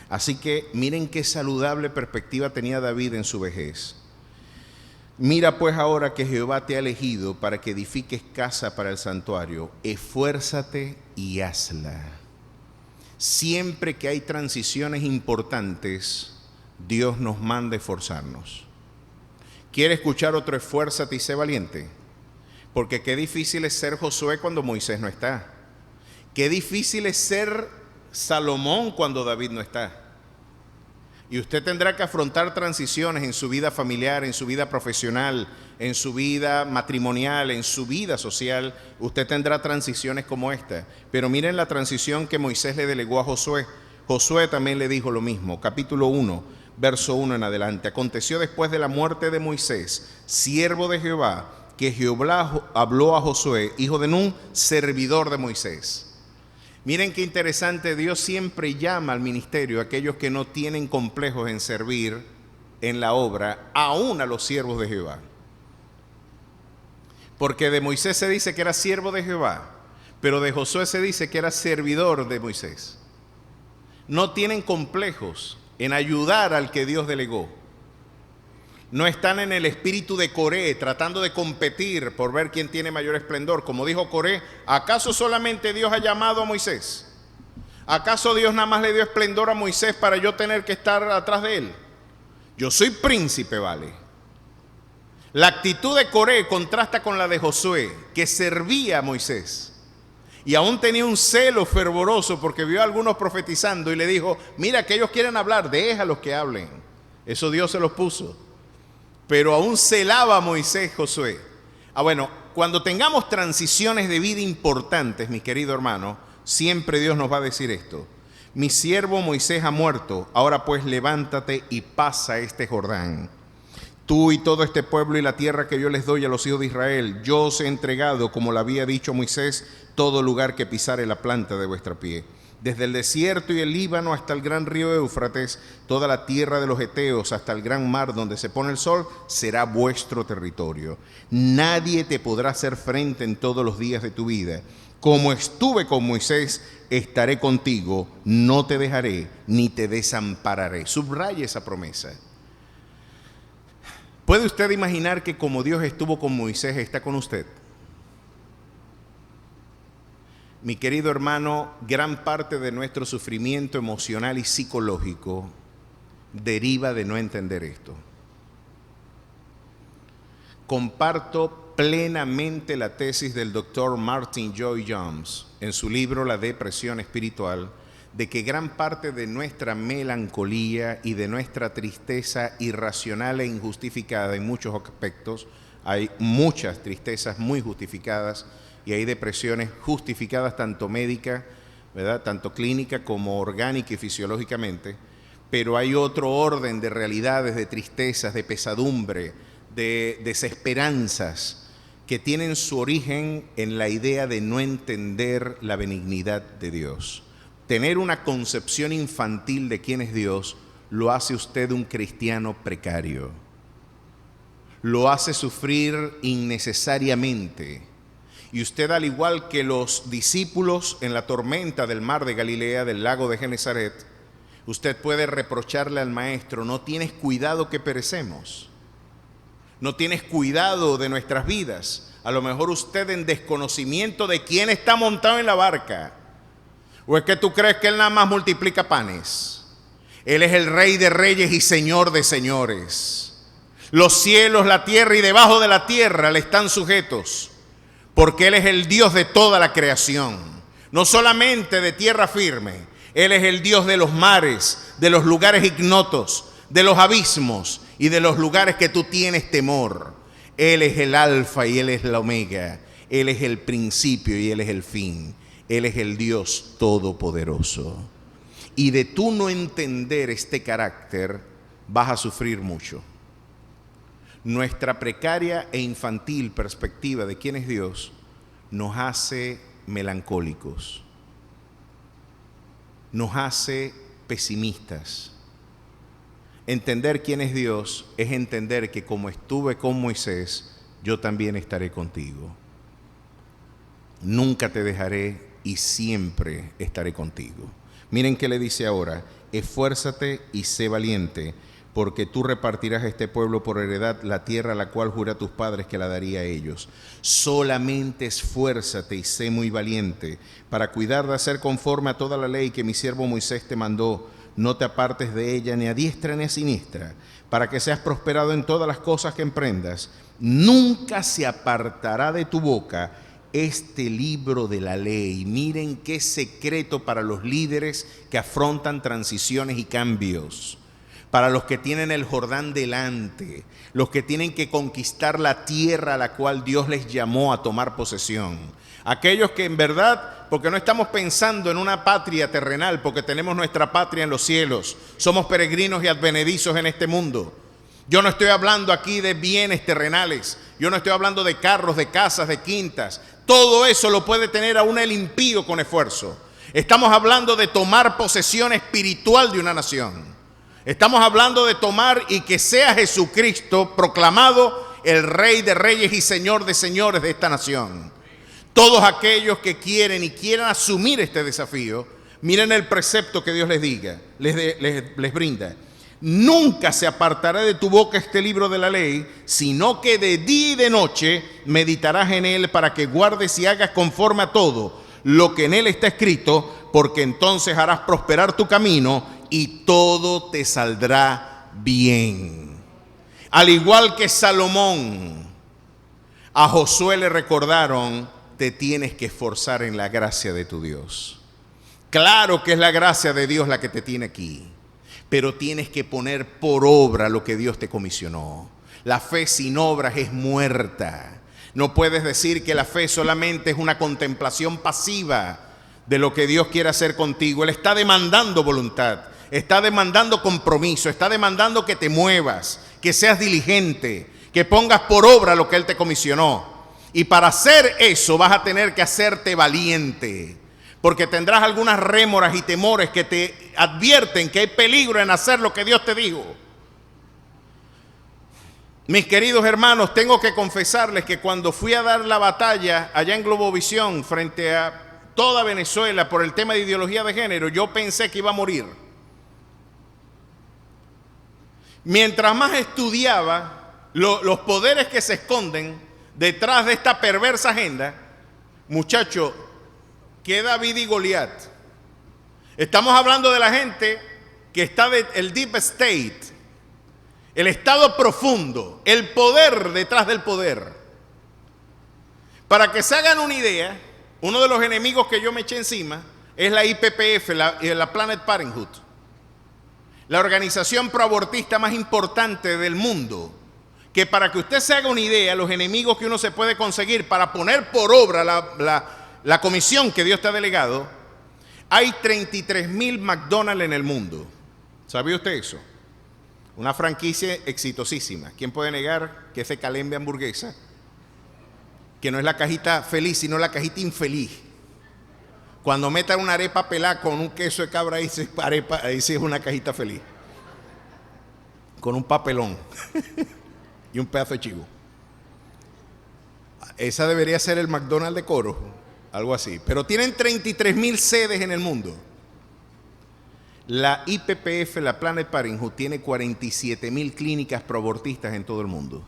Así que miren qué saludable perspectiva tenía David en su vejez. Mira pues ahora que Jehová te ha elegido para que edifiques casa para el santuario, esfuérzate y hazla. Siempre que hay transiciones importantes, Dios nos manda esforzarnos. ¿Quiere escuchar otro esfuérzate y sé valiente? Porque qué difícil es ser Josué cuando Moisés no está. Qué difícil es ser Salomón cuando David no está. Y usted tendrá que afrontar transiciones en su vida familiar, en su vida profesional, en su vida matrimonial, en su vida social. Usted tendrá transiciones como esta. Pero miren la transición que Moisés le delegó a Josué. Josué también le dijo lo mismo. Capítulo 1, verso 1 en adelante. Aconteció después de la muerte de Moisés, siervo de Jehová, que Jehová habló a Josué, hijo de Nun, servidor de Moisés. Miren qué interesante, Dios siempre llama al ministerio a aquellos que no tienen complejos en servir en la obra, aún a los siervos de Jehová. Porque de Moisés se dice que era siervo de Jehová, pero de Josué se dice que era servidor de Moisés. No tienen complejos en ayudar al que Dios delegó. No están en el espíritu de Coré, tratando de competir por ver quién tiene mayor esplendor. Como dijo Coré, ¿acaso solamente Dios ha llamado a Moisés? ¿Acaso Dios nada más le dio esplendor a Moisés para yo tener que estar atrás de él? Yo soy príncipe, vale. La actitud de Coré contrasta con la de Josué, que servía a Moisés. Y aún tenía un celo fervoroso porque vio a algunos profetizando y le dijo, mira que ellos quieren hablar, déjalos que hablen. Eso Dios se los puso. Pero aún celaba a Moisés Josué. Bueno, cuando tengamos transiciones de vida importantes, mi querido hermano, siempre Dios nos va a decir esto. Mi siervo Moisés ha muerto, ahora pues levántate y pasa este Jordán. Tú y todo este pueblo y la tierra que yo les doy a los hijos de Israel, yo os he entregado, como lo había dicho Moisés, todo lugar que pisare la planta de vuestra pie. Desde el desierto y el Líbano hasta el gran río Éufrates, toda la tierra de los Eteos hasta el gran mar donde se pone el sol, será vuestro territorio. Nadie te podrá hacer frente en todos los días de tu vida. Como estuve con Moisés, estaré contigo, no te dejaré ni te desampararé. Subraye esa promesa. ¿Puede usted imaginar que como Dios estuvo con Moisés, está con usted? Mi querido hermano, gran parte de nuestro sufrimiento emocional y psicológico deriva de no entender esto. Comparto plenamente la tesis del doctor Martin Lloyd-Jones en su libro La depresión espiritual, de que gran parte de nuestra melancolía y de nuestra tristeza irracional e injustificada en muchos aspectos, hay muchas tristezas muy justificadas, y hay depresiones justificadas tanto médica, ¿verdad? Tanto clínica como orgánica y fisiológicamente, pero hay otro orden de realidades, de tristezas, de pesadumbre, de desesperanzas que tienen su origen en la idea de no entender la benignidad de Dios. Tener una concepción infantil de quién es Dios lo hace usted un cristiano precario, lo hace sufrir innecesariamente. Y usted, al igual que los discípulos en la tormenta del mar de Galilea, del lago de Genesaret, usted puede reprocharle al maestro, no tienes cuidado que perecemos, no tienes cuidado de nuestras vidas. A lo mejor usted en desconocimiento de quién está montado en la barca. ¿O es que tú crees que él nada más multiplica panes? Él es el Rey de reyes y Señor de señores. Los cielos, la tierra y debajo de la tierra le están sujetos, porque Él es el Dios de toda la creación, no solamente de tierra firme. Él es el Dios de los mares, de los lugares ignotos, de los abismos y de los lugares que tú tienes temor. Él es el alfa y Él es la omega. Él es el principio y Él es el fin. Él es el Dios todopoderoso. Y de tú no entender este carácter, vas a sufrir mucho. Nuestra precaria e infantil perspectiva de quién es Dios nos hace melancólicos, nos hace pesimistas. Entender quién es Dios es entender que como estuve con Moisés, yo también estaré contigo. Nunca te dejaré y siempre estaré contigo. Miren qué le dice ahora: esfuérzate y sé valiente, porque tú repartirás a este pueblo por heredad la tierra a la cual juré a tus padres que la daría a ellos. Solamente esfuérzate y sé muy valiente para cuidar de hacer conforme a toda la ley que mi siervo Moisés te mandó. No te apartes de ella ni a diestra ni a siniestra, para que seas prosperado en todas las cosas que emprendas. Nunca se apartará de tu boca este libro de la ley. Miren qué secreto para los líderes que afrontan transiciones y cambios, para los que tienen el Jordán delante, los que tienen que conquistar la tierra a la cual Dios les llamó a tomar posesión. Aquellos que en verdad, porque no estamos pensando en una patria terrenal, porque tenemos nuestra patria en los cielos, somos peregrinos y advenedizos en este mundo. Yo no estoy hablando aquí de bienes terrenales, yo no estoy hablando de carros, de casas, de quintas. Todo eso lo puede tener aún el impío con esfuerzo. Estamos hablando de tomar posesión espiritual de una nación. Estamos hablando de tomar y que sea Jesucristo proclamado el Rey de Reyes y Señor de Señores de esta nación. Todos aquellos que quieren y quieran asumir este desafío, miren el precepto que Dios les brinda. Nunca se apartará de tu boca este libro de la ley, sino que de día y de noche meditarás en él para que guardes y hagas conforme a todo lo que en él está escrito, porque entonces harás prosperar tu camino y todo te saldrá bien. Al igual que Salomón, a Josué le recordaron: te tienes que esforzar en la gracia de tu Dios. Claro que es la gracia de Dios la que te tiene aquí, pero tienes que poner por obra lo que Dios te comisionó. La fe sin obras es muerta. No puedes decir que la fe solamente es una contemplación pasiva de lo que Dios quiere hacer contigo. Él está demandando voluntad, está demandando compromiso, está demandando que te muevas, que seas diligente, que pongas por obra lo que Él te comisionó. Y para hacer eso vas a tener que hacerte valiente, porque tendrás algunas rémoras y temores que te advierten que hay peligro en hacer lo que Dios te dijo. Mis queridos hermanos, tengo que confesarles que cuando fui a dar la batalla allá en Globovisión frente a toda Venezuela por el tema de ideología de género, yo pensé que iba a morir. Mientras más estudiaba los poderes que se esconden detrás de esta perversa agenda, muchacho, que David y Goliat. Estamos hablando de la gente que está del deep state, el estado profundo, el poder detrás del poder. Para que se hagan una idea, uno de los enemigos que yo me eché encima es la IPPF, la Planned Parenthood, la organización proabortista más importante del mundo. Que para que usted se haga una idea, los enemigos que uno se puede conseguir para poner por obra la comisión que Dios te ha delegado, hay 33,000 McDonald's en el mundo. ¿Sabía usted eso? Una franquicia exitosísima. ¿Quién puede negar que ese Calembe hamburguesa, que no es la cajita feliz, sino la cajita infeliz? Cuando metan una arepa pelada con un queso de cabra, ahí sí es una cajita feliz. Con un papelón. Y un pedazo de chivo. Esa debería ser el McDonald's de Coro, algo así. Pero tienen 33,000 sedes en el mundo. La IPPF, la Planned Parenthood, tiene 47,000 clínicas proabortistas en todo el mundo.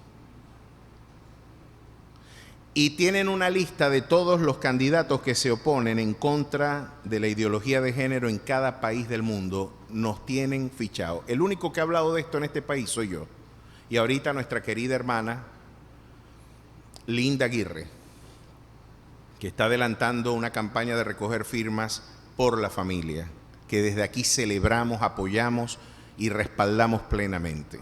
Y tienen una lista de todos los candidatos que se oponen en contra de la ideología de género en cada país del mundo. Nos tienen fichados. El único que ha hablado de esto en este país soy yo. Y ahorita nuestra querida hermana Linda Aguirre, que está adelantando una campaña de recoger firmas por la familia, que desde aquí celebramos, apoyamos y respaldamos plenamente.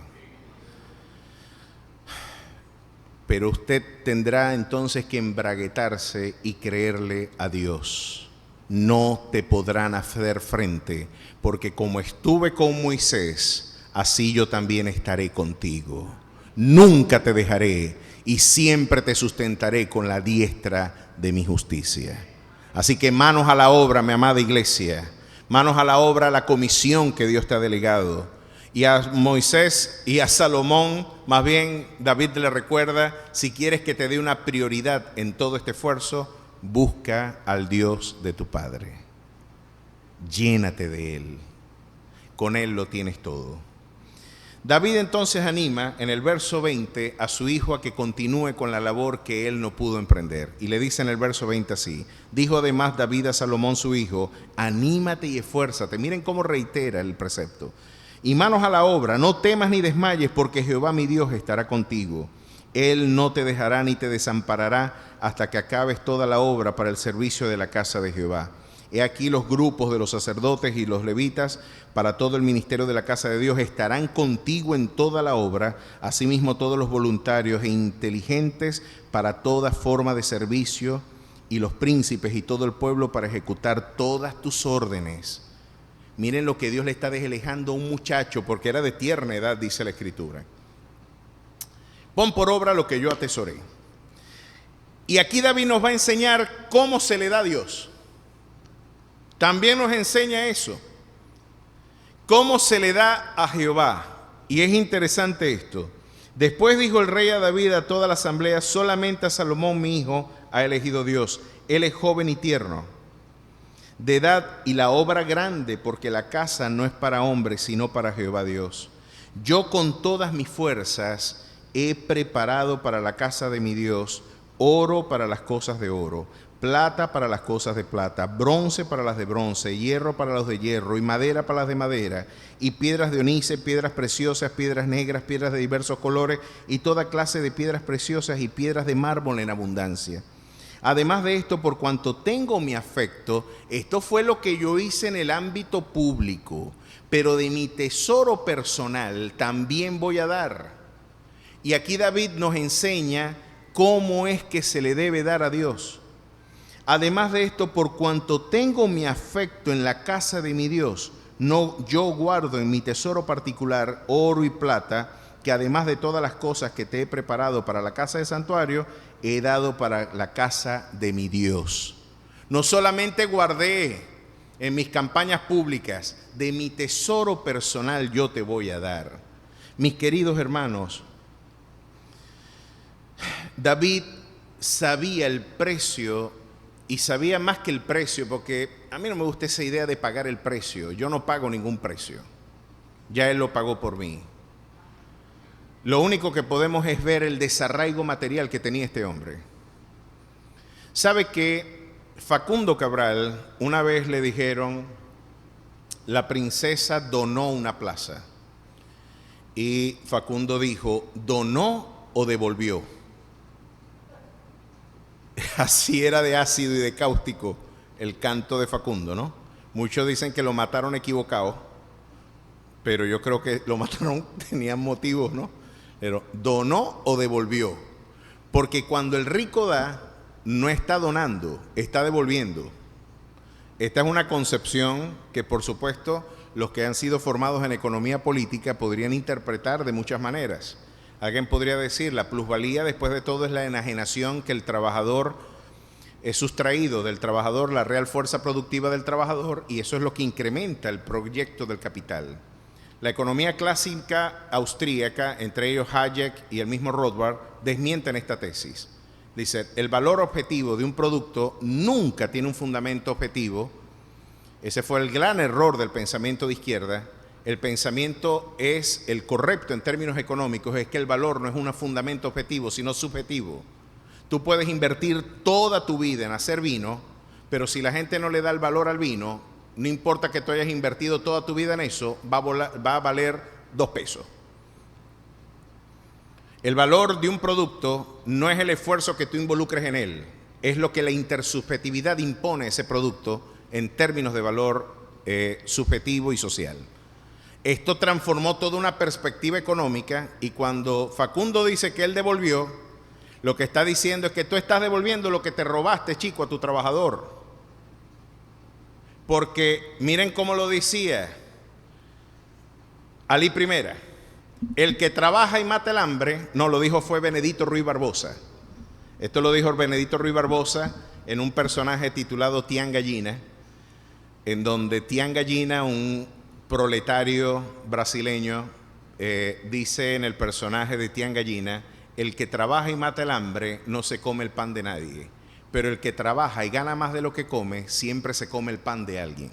Pero usted tendrá entonces que embraguetarse y creerle a Dios. No te podrán hacer frente, porque como estuve con Moisés, así yo también estaré contigo. Nunca te dejaré y siempre te sustentaré con la diestra de mi justicia. Así que manos a la obra, mi amada iglesia. Manos a la obra, la comisión que Dios te ha delegado. Y a Moisés y a Salomón, más bien David le recuerda, si quieres que te dé una prioridad en todo este esfuerzo, busca al Dios de tu Padre. Llénate de Él. Con Él lo tienes todo. David entonces anima en el verso 20 a su hijo a que continúe con la labor que él no pudo emprender. Y le dice en el verso 20 así: dijo además David a Salomón su hijo, anímate y esfuérzate. Miren cómo reitera el precepto. Y manos a la obra, no temas ni desmayes, porque Jehová mi Dios estará contigo. Él no te dejará ni te desamparará hasta que acabes toda la obra para el servicio de la casa de Jehová. He aquí los grupos de los sacerdotes y los levitas para todo el ministerio de la casa de Dios estarán contigo en toda la obra, asimismo todos los voluntarios e inteligentes para toda forma de servicio, y los príncipes y todo el pueblo para ejecutar todas tus órdenes. Miren lo que Dios le está delegando a un muchacho, porque era de tierna edad, dice la Escritura. Pon por obra lo que yo atesoré. Y aquí David nos va a enseñar cómo se le da a Dios. También nos enseña eso, cómo se le da a Jehová. Y es interesante esto. Después dijo el rey a David a toda la asamblea, solamente a Salomón mi hijo ha elegido Dios. Él es joven y tierno de edad y la obra grande, porque la casa no es para hombres, sino para Jehová Dios. Yo con todas mis fuerzas he preparado para la casa de mi Dios oro para las cosas de oro, plata para las cosas de plata, bronce para las de bronce, hierro para los de hierro, y madera para las de madera, y piedras de onice, piedras preciosas, piedras negras, piedras de diversos colores, y toda clase de piedras preciosas y piedras de mármol en abundancia. Además de esto, por cuanto tengo mi afecto, esto fue lo que yo hice en el ámbito público, pero de mi tesoro personal también voy a dar. Y aquí David nos enseña cómo es que se le debe dar a Dios. Además de esto, por cuanto tengo mi afecto en la casa de mi Dios, no, yo guardo en mi tesoro particular oro y plata, que además de todas las cosas que te he preparado para la casa de santuario, he dado para la casa de mi Dios. No solamente guardé en mis campañas públicas, de mi tesoro personal yo te voy a dar. Mis queridos hermanos, David sabía el precio, y sabía más que el precio, porque a mí no me gusta esa idea de pagar el precio. Yo no pago ningún precio. Ya Él lo pagó por mí. Lo único que podemos es ver el desarraigo material que tenía este hombre. ¿Sabe que Facundo Cabral, una vez le dijeron, la princesa donó una plaza? Y Facundo dijo, ¿donó o devolvió? Así era de ácido y de cáustico el canto de Facundo, ¿no? Muchos dicen que lo mataron equivocado, pero yo creo que lo mataron, tenían motivos, ¿no? Pero donó o devolvió, porque cuando el rico da, no está donando, está devolviendo. Esta es una concepción que, por supuesto, los que han sido formados en economía política podrían interpretar de muchas maneras. Alguien podría decir, la plusvalía después de todo es la enajenación que el trabajador es sustraído del trabajador, la real fuerza productiva del trabajador, y eso es lo que incrementa el proyecto del capital. La economía clásica austríaca, entre ellos Hayek y el mismo Rothbard, desmienten esta tesis. Dice, el valor objetivo de un producto nunca tiene un fundamento objetivo. Ese fue el gran error del pensamiento de izquierda. El pensamiento es el correcto en términos económicos, es que el valor no es un fundamento objetivo, sino subjetivo. Tú puedes invertir toda tu vida en hacer vino, pero si la gente no le da el valor al vino, no importa que tú hayas invertido toda tu vida en eso, va a valer 2 pesos. El valor de un producto no es el esfuerzo que tú involucres en él, es lo que la intersubjetividad impone a ese producto en términos de valor subjetivo y social. Esto transformó toda una perspectiva económica, y cuando Facundo dice que él devolvió, lo que está diciendo es que tú estás devolviendo lo que te robaste, chico, a tu trabajador. Porque miren cómo lo decía Alí Primera, el que trabaja y mata el hambre, no, lo dijo fue Benedito Ruiz Barbosa. Esto lo dijo Benedito Ruiz Barbosa en un personaje titulado Tian Gallina, en donde Tian Gallina, un proletario brasileño, dice en el personaje de Tian Gallina: el que trabaja y mata el hambre no se come el pan de nadie, pero el que trabaja y gana más de lo que come siempre se come el pan de alguien.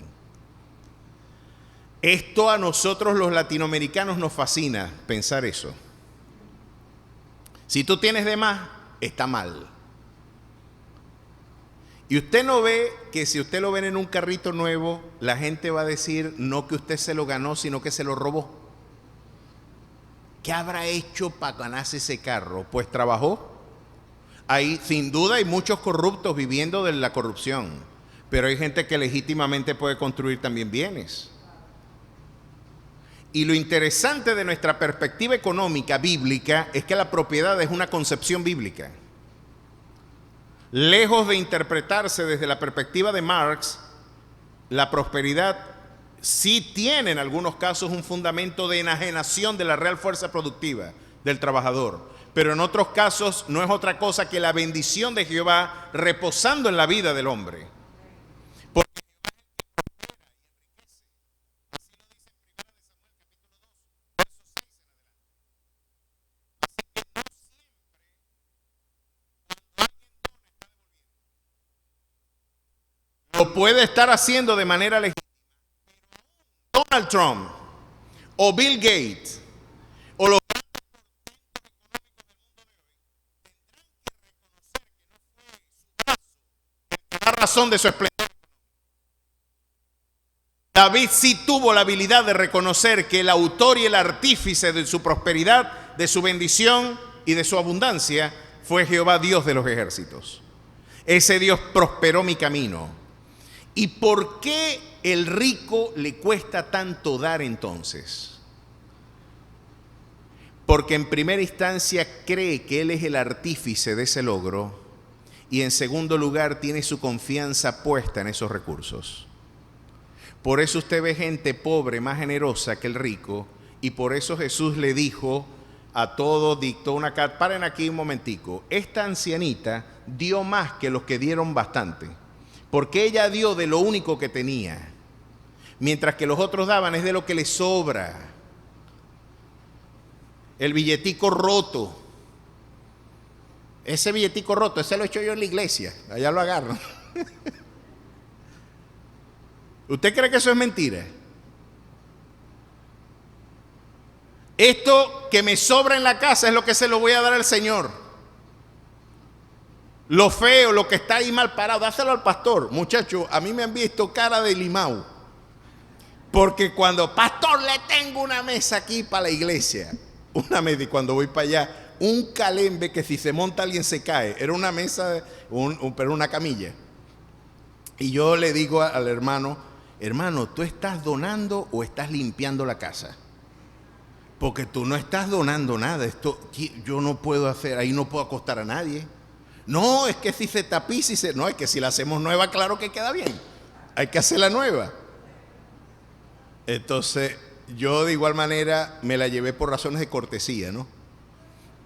Esto a nosotros los latinoamericanos nos fascina pensar eso. Si tú tienes de más, está mal. Y usted no ve que si usted lo ven en un carrito nuevo, la gente va a decir no que usted se lo ganó, sino que se lo robó. ¿Qué habrá hecho para ganarse ese carro? Pues trabajó. Ahí, sin duda, hay muchos corruptos viviendo de la corrupción, pero hay gente que legítimamente puede construir también bienes. Y lo interesante de nuestra perspectiva económica bíblica es que la propiedad es una concepción bíblica. Lejos de interpretarse desde la perspectiva de Marx, la prosperidad sí tiene en algunos casos un fundamento de enajenación de la real fuerza productiva del trabajador, pero en otros casos no es otra cosa que la bendición de Jehová reposando en la vida del hombre. Porque lo puede estar haciendo de manera legítima Donald Trump o Bill Gates o los la razón de su esplendor. David sí tuvo la habilidad de reconocer que el autor y el artífice de su prosperidad, de su bendición y de su abundancia fue Jehová, Dios de los ejércitos. Ese Dios prosperó mi camino. ¿Y por qué el rico le cuesta tanto dar entonces? Porque en primera instancia cree que él es el artífice de ese logro y en segundo lugar tiene su confianza puesta en esos recursos. Por eso usted ve gente pobre más generosa que el rico y por eso Jesús le dijo a todos, dictó una carta. Paren aquí un momentico. Esta ancianita dio más que los que dieron bastante, porque ella dio de lo único que tenía, mientras que los otros daban es de lo que les sobra. El billetico roto. Ese billetico roto, ese lo he hecho yo en la iglesia. Allá lo agarro. ¿Usted cree que eso es mentira? Esto que me sobra en la casa es lo que se lo voy a dar al Señor. Lo feo, lo que está ahí mal parado, dáselo al pastor. Muchachos, a mí me han visto cara de limao. Porque cuando, pastor, le tengo una mesa aquí para la iglesia. Una mesa, y cuando voy para allá, un calembe que si se monta alguien se cae. Era una mesa, pero una camilla. Y yo le digo al hermano, hermano, ¿tú estás donando o estás limpiando la casa? Porque tú no estás donando nada. Esto yo no puedo hacer, ahí no puedo acostar a nadie. No, es que si se tapiza, no, es que si la hacemos nueva, claro que queda bien. Hay que hacerla nueva. Entonces, yo de igual manera me la llevé por razones de cortesía, ¿no?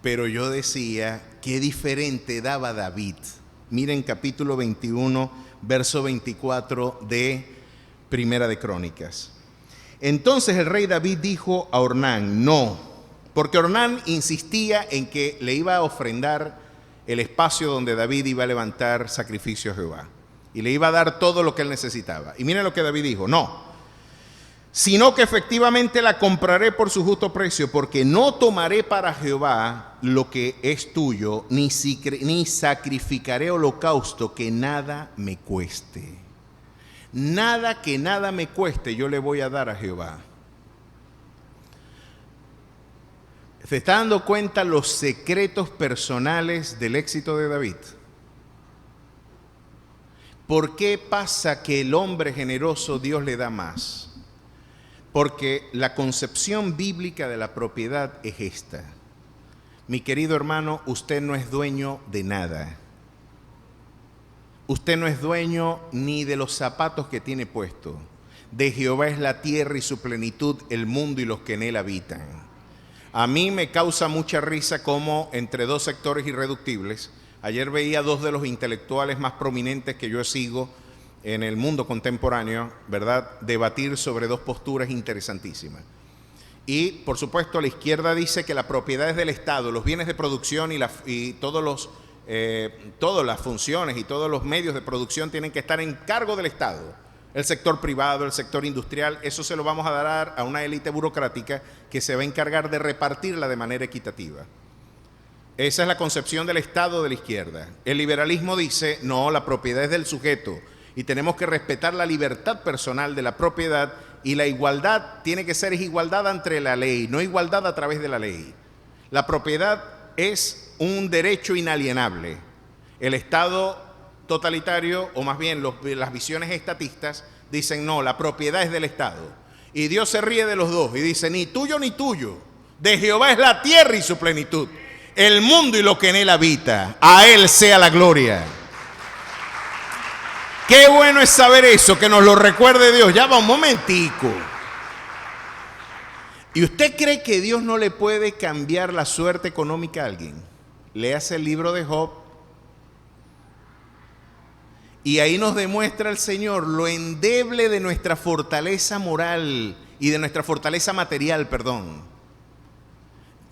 Pero yo decía, qué diferente daba David. Miren capítulo 21, verso 24 de Primera de Crónicas. Entonces el rey David dijo a Ornán, no, porque Ornán insistía en que le iba a ofrendar el espacio donde David iba a levantar sacrificio a Jehová y le iba a dar todo lo que él necesitaba. Y miren lo que David dijo, no, sino que efectivamente la compraré por su justo precio, porque no tomaré para Jehová lo que es tuyo, ni sacrificaré holocausto que nada me cueste. Nada que nada me cueste yo le voy a dar a Jehová. ¿Se está dando cuenta los secretos personales del éxito de David? ¿Por qué pasa que el hombre generoso Dios le da más? Porque la concepción bíblica de la propiedad es esta. Mi querido hermano, usted no es dueño de nada. Usted no es dueño ni de los zapatos que tiene puesto. De Jehová es la tierra y su plenitud, el mundo y los que en él habitan. A mí me causa mucha risa cómo entre dos sectores irreductibles, ayer veía dos de los intelectuales más prominentes que yo sigo en el mundo contemporáneo, ¿verdad?, debatir sobre dos posturas interesantísimas. Y, por supuesto, la izquierda dice que la propiedad es del Estado, los bienes de producción y todas las funciones y todos los medios de producción tienen que estar en cargo del Estado. El sector privado, el sector industrial, eso se lo vamos a dar a una élite burocrática que se va a encargar de repartirla de manera equitativa. Esa es la concepción del Estado de la izquierda. El liberalismo dice, no, la propiedad es del sujeto y tenemos que respetar la libertad personal de la propiedad. Y la igualdad tiene que ser igualdad ante la ley, no igualdad a través de la ley. La propiedad es un derecho inalienable. El Estado totalitario, o más bien las visiones estatistas, dicen no, la propiedad es del Estado. Y Dios se ríe de los dos y dice, ni tuyo ni tuyo. De Jehová es la tierra y su plenitud, el mundo y lo que en él habita. A él sea la gloria. Qué bueno es saber eso, que nos lo recuerde Dios. Ya va un momentico. ¿Y usted cree que Dios no le puede cambiar la suerte económica a alguien? Léase el libro de Job. Y ahí nos demuestra el Señor lo endeble de nuestra fortaleza moral y de nuestra fortaleza material, perdón.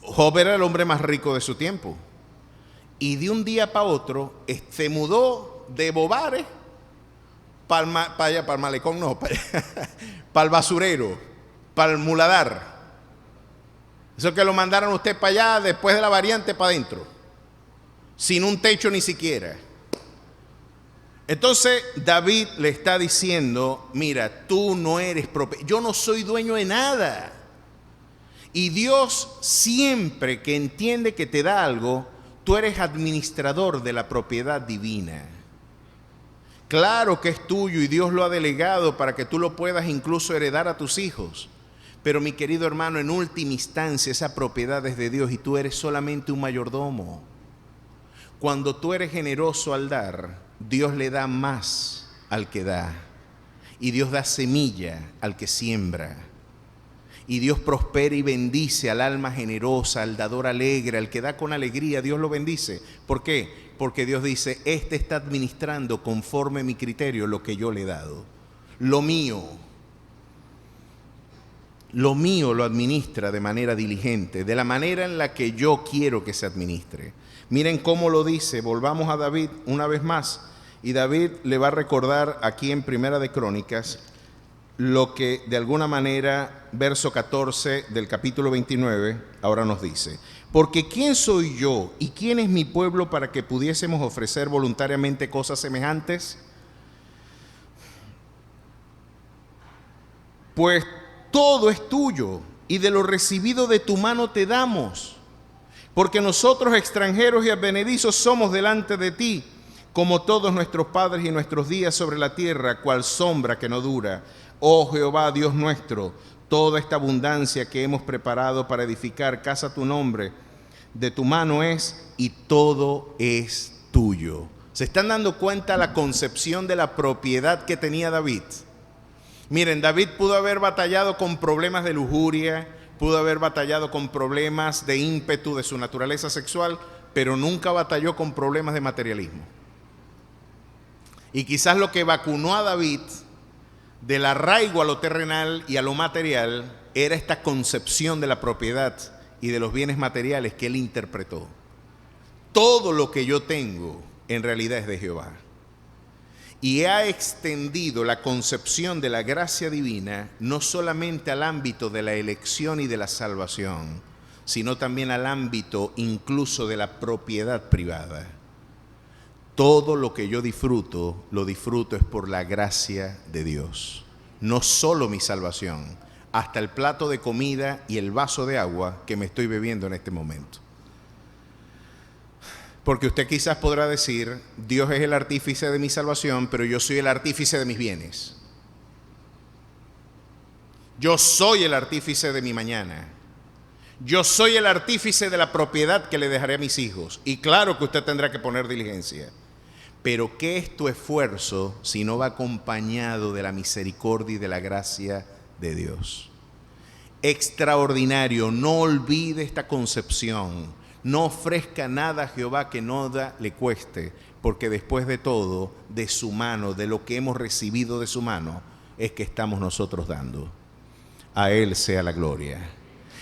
Job era el hombre más rico de su tiempo. Y de un día para otro se mudó de Bobares para el malecón, no, para el basurero, para el muladar. Eso que lo mandaron usted para allá, después de la variante para adentro, sin un techo ni siquiera. Entonces David le está diciendo, mira, tú no eres yo no soy dueño de nada. Y Dios siempre que entiende que te da algo, tú eres administrador de la propiedad divina. Claro que es tuyo y Dios lo ha delegado para que tú lo puedas incluso heredar a tus hijos. Pero mi querido hermano, en última instancia esa propiedad es de Dios y tú eres solamente un mayordomo. Cuando tú eres generoso al dar, Dios le da más al que da. Y Dios da semilla al que siembra. Y Dios prospera y bendice al alma generosa, al dador alegre, al que da con alegría, Dios lo bendice. ¿Por qué? Porque Dios dice, este está administrando conforme a mi criterio lo que yo le he dado. Lo mío lo administra de manera diligente, de la manera en la que yo quiero que se administre. Miren cómo lo dice, volvamos a David una vez más. Y David le va a recordar aquí en Primera de Crónicas lo que de alguna manera, verso 14 del capítulo 29, ahora nos dice. Porque ¿quién soy yo y quién es mi pueblo para que pudiésemos ofrecer voluntariamente cosas semejantes? Pues todo es tuyo y de lo recibido de tu mano te damos. Porque nosotros extranjeros y advenedizos somos delante de ti, como todos nuestros padres y nuestros días sobre la tierra, cual sombra que no dura. Oh Jehová, Dios nuestro, toda esta abundancia que hemos preparado para edificar casa a tu nombre, de tu mano es y todo es tuyo. ¿Se están dando cuenta la concepción de la propiedad que tenía David? Miren, David pudo haber batallado con problemas de lujuria, pudo haber batallado con problemas de ímpetu de su naturaleza sexual, pero nunca batalló con problemas de materialismo. Y quizás lo que vacunó a David del arraigo a lo terrenal y a lo material era esta concepción de la propiedad y de los bienes materiales que él interpretó. Todo lo que yo tengo en realidad es de Jehová. Y ha extendido la concepción de la gracia divina no solamente al ámbito de la elección y de la salvación, sino también al ámbito incluso de la propiedad privada. Todo lo que yo disfruto, lo disfruto es por la gracia de Dios. No solo mi salvación, hasta el plato de comida y el vaso de agua que me estoy bebiendo en este momento. Porque usted quizás podrá decir, Dios es el artífice de mi salvación, pero yo soy el artífice de mis bienes. Yo soy el artífice de mi mañana. Yo soy el artífice de la propiedad que le dejaré a mis hijos. Y claro que usted tendrá que poner diligencia. Pero ¿qué es tu esfuerzo si no va acompañado de la misericordia y de la gracia de Dios? Extraordinario, no olvide esta concepción. no ofrezca nada a Jehová que nada le cueste, porque después de todo, de su mano, de lo que hemos recibido de su mano, es que estamos nosotros dando. A Él sea la gloria.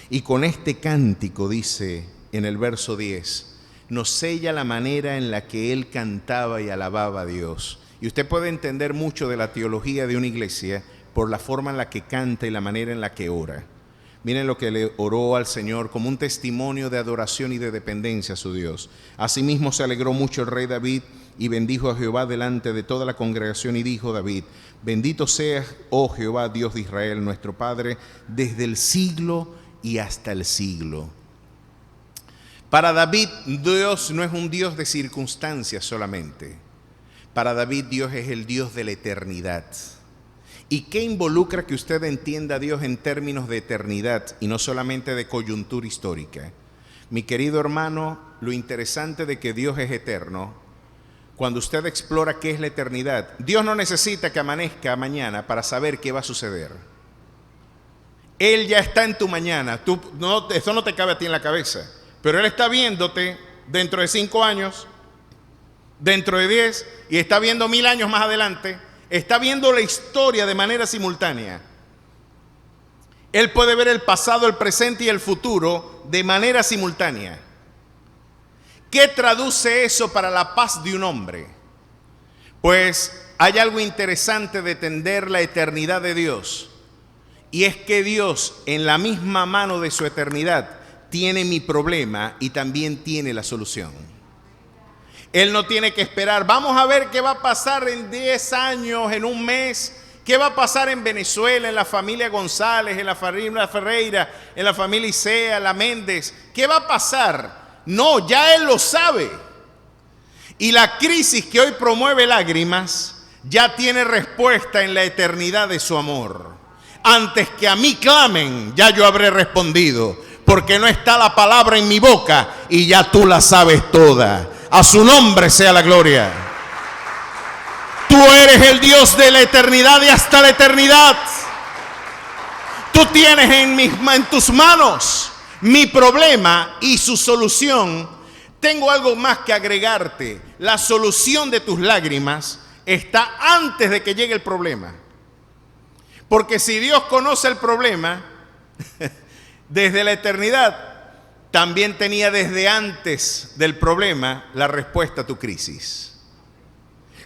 Y con este cántico, dice en el verso 10, nos sella la manera en la que Él cantaba y alababa a Dios. Y usted puede entender mucho de la teología de una iglesia por la forma en la que canta y la manera en la que ora. Miren lo que le oró al Señor como un testimonio de adoración y de dependencia a su Dios. Asimismo se alegró mucho el rey David y bendijo a Jehová delante de toda la congregación y dijo David: bendito seas, oh Jehová, Dios de Israel, nuestro Padre, desde el siglo y hasta el siglo. Para David, Dios no es un Dios de circunstancias solamente. Para David, Dios es el Dios de la eternidad. ¿Y qué involucra que usted entienda a Dios en términos de eternidad y no solamente de coyuntura histórica? Mi querido hermano, lo interesante de que Dios es eterno, cuando usted explora qué es la eternidad, Dios no necesita que amanezca mañana para saber qué va a suceder. Él ya está en tu mañana. Eso no te cabe a ti en la cabeza, pero Él está viéndote dentro de 5 años, dentro de 10, y está viendo 1000 años más adelante. Está viendo la historia de manera simultánea. Él puede ver el pasado, el presente y el futuro de manera simultánea. ¿Qué traduce eso para la paz de un hombre? Pues hay algo interesante de entender la eternidad de Dios. Y es que Dios, en la misma mano de su eternidad, tiene mi problema y también tiene la solución. Él no tiene que esperar, vamos a ver qué va a pasar en 10 años, en un mes, qué va a pasar en Venezuela, en la familia González, en la familia Ferreira, en la familia Isea, la Méndez, ¿qué va a pasar? No, ya Él lo sabe. Y la crisis que hoy promueve lágrimas ya tiene respuesta en la eternidad de su amor. Antes que a mí clamen, ya yo habré respondido, porque no está la palabra en mi boca y ya tú la sabes toda. A su nombre sea la gloria. Tú eres el Dios de la eternidad y hasta la eternidad. Tú tienes en tus manos mi problema y su solución. Tengo algo más que agregarte. La solución de tus lágrimas está antes de que llegue el problema. Porque si Dios conoce el problema desde la eternidad, también tenía desde antes del problema la respuesta a tu crisis.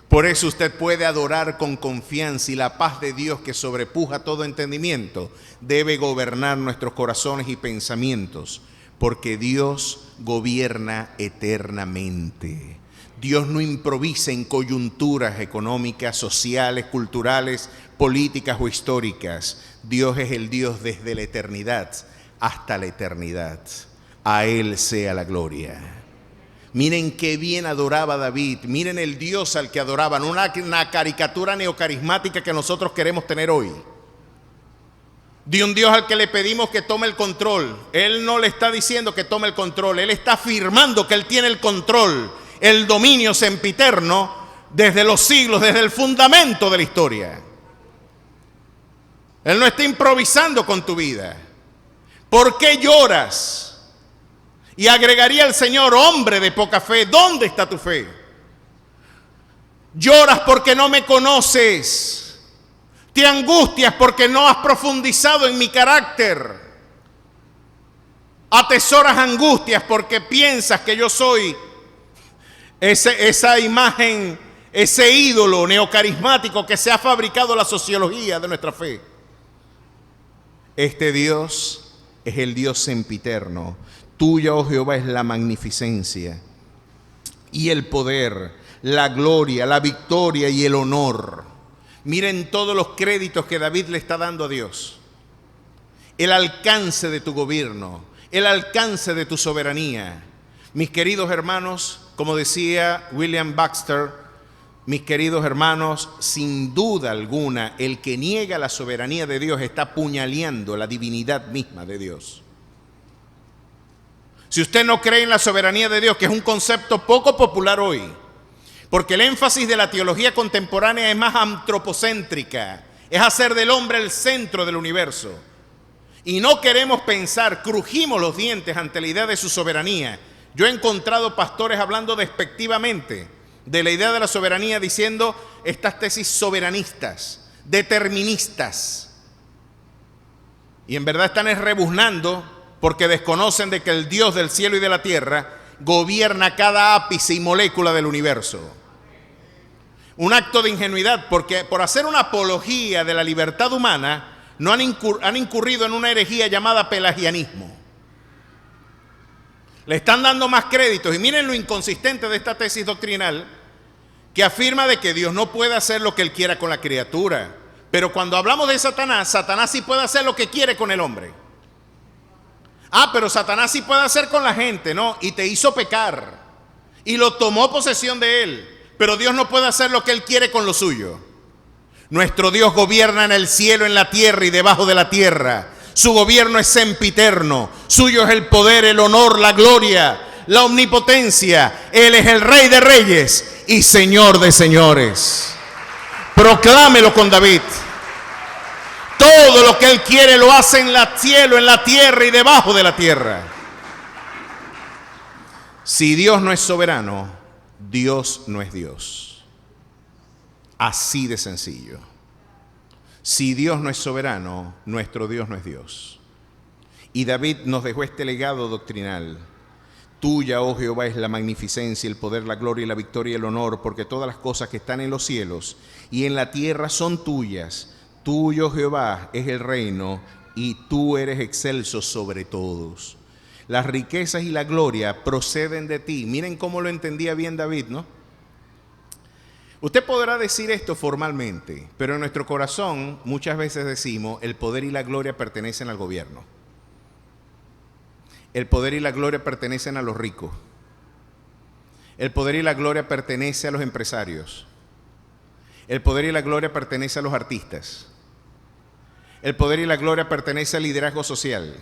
Por eso usted puede adorar con confianza y la paz de Dios que sobrepuja todo entendimiento debe gobernar nuestros corazones y pensamientos, porque Dios gobierna eternamente. Dios no improvisa en coyunturas económicas, sociales, culturales, políticas o históricas. Dios es el Dios desde la eternidad hasta la eternidad. A Él sea la gloria. Miren qué bien adoraba David. Miren el Dios al que adoraban. Una caricatura neocarismática que nosotros queremos tener hoy. De un Dios al que le pedimos que tome el control. Él no le está diciendo que tome el control. Él está afirmando que Él tiene el control, el dominio sempiterno desde los siglos, desde el fundamento de la historia. Él no está improvisando con tu vida. ¿Por qué lloras? Y agregaría el Señor: hombre de poca fe, ¿dónde está tu fe? Lloras porque no me conoces. Te angustias porque no has profundizado en mi carácter. Atesoras angustias porque piensas que yo soy esa imagen, ese ídolo neocarismático que se ha fabricado la sociología de nuestra fe. Este Dios es el Dios sempiterno. Tuya, oh Jehová, es la magnificencia y el poder, la gloria, la victoria y el honor. Miren todos los créditos que David le está dando a Dios. El alcance de tu gobierno, el alcance de tu soberanía. Mis queridos hermanos, como decía William Baxter, mis queridos hermanos, sin duda alguna, el que niega la soberanía de Dios está apuñaleando la divinidad misma de Dios. Si usted no cree en la soberanía de Dios, que es un concepto poco popular hoy, porque el énfasis de la teología contemporánea es más antropocéntrica, es hacer del hombre el centro del universo. Y no queremos pensar, crujimos los dientes ante la idea de su soberanía. Yo he encontrado pastores hablando despectivamente de la idea de la soberanía, diciendo estas tesis soberanistas, deterministas. Y en verdad están rebuznando porque desconocen de que el Dios del cielo y de la tierra gobierna cada ápice y molécula del universo. Un acto de ingenuidad, porque por hacer una apología de la libertad humana no han incurrido en una herejía llamada pelagianismo. Le están dando más créditos, y miren lo inconsistente de esta tesis doctrinal, que afirma de que Dios no puede hacer lo que Él quiera con la criatura. Pero cuando hablamos de Satanás, Satanás sí puede hacer lo que quiere con el hombre. Pero Satanás sí puede hacer con la gente, ¿no? Y te hizo pecar, y lo tomó posesión de él. Pero Dios no puede hacer lo que Él quiere con lo suyo. Nuestro Dios gobierna en el cielo, en la tierra y debajo de la tierra. Su gobierno es sempiterno. Suyo es el poder, el honor, la gloria, la omnipotencia. Él es el Rey de reyes y Señor de señores. Proclámelo con David. Todo lo que Él quiere lo hace en el cielo, en la tierra y debajo de la tierra. Si Dios no es soberano, Dios no es Dios. Así de sencillo. Si Dios no es soberano, nuestro Dios no es Dios. Y David nos dejó este legado doctrinal. Tuya, oh Jehová, es la magnificencia, el poder, la gloria y la victoria y el honor, porque todas las cosas que están en los cielos y en la tierra son tuyas. Tuyo, Jehová, es el reino, y tú eres excelso sobre todos. Las riquezas y la gloria proceden de ti. Miren cómo lo entendía bien David, ¿no? Usted podrá decir esto formalmente, pero en nuestro corazón muchas veces decimos: el poder y la gloria pertenecen al gobierno. El poder y la gloria pertenecen a los ricos. El poder y la gloria pertenece a los empresarios. El poder y la gloria pertenece a los artistas. El poder y la gloria pertenece al liderazgo social.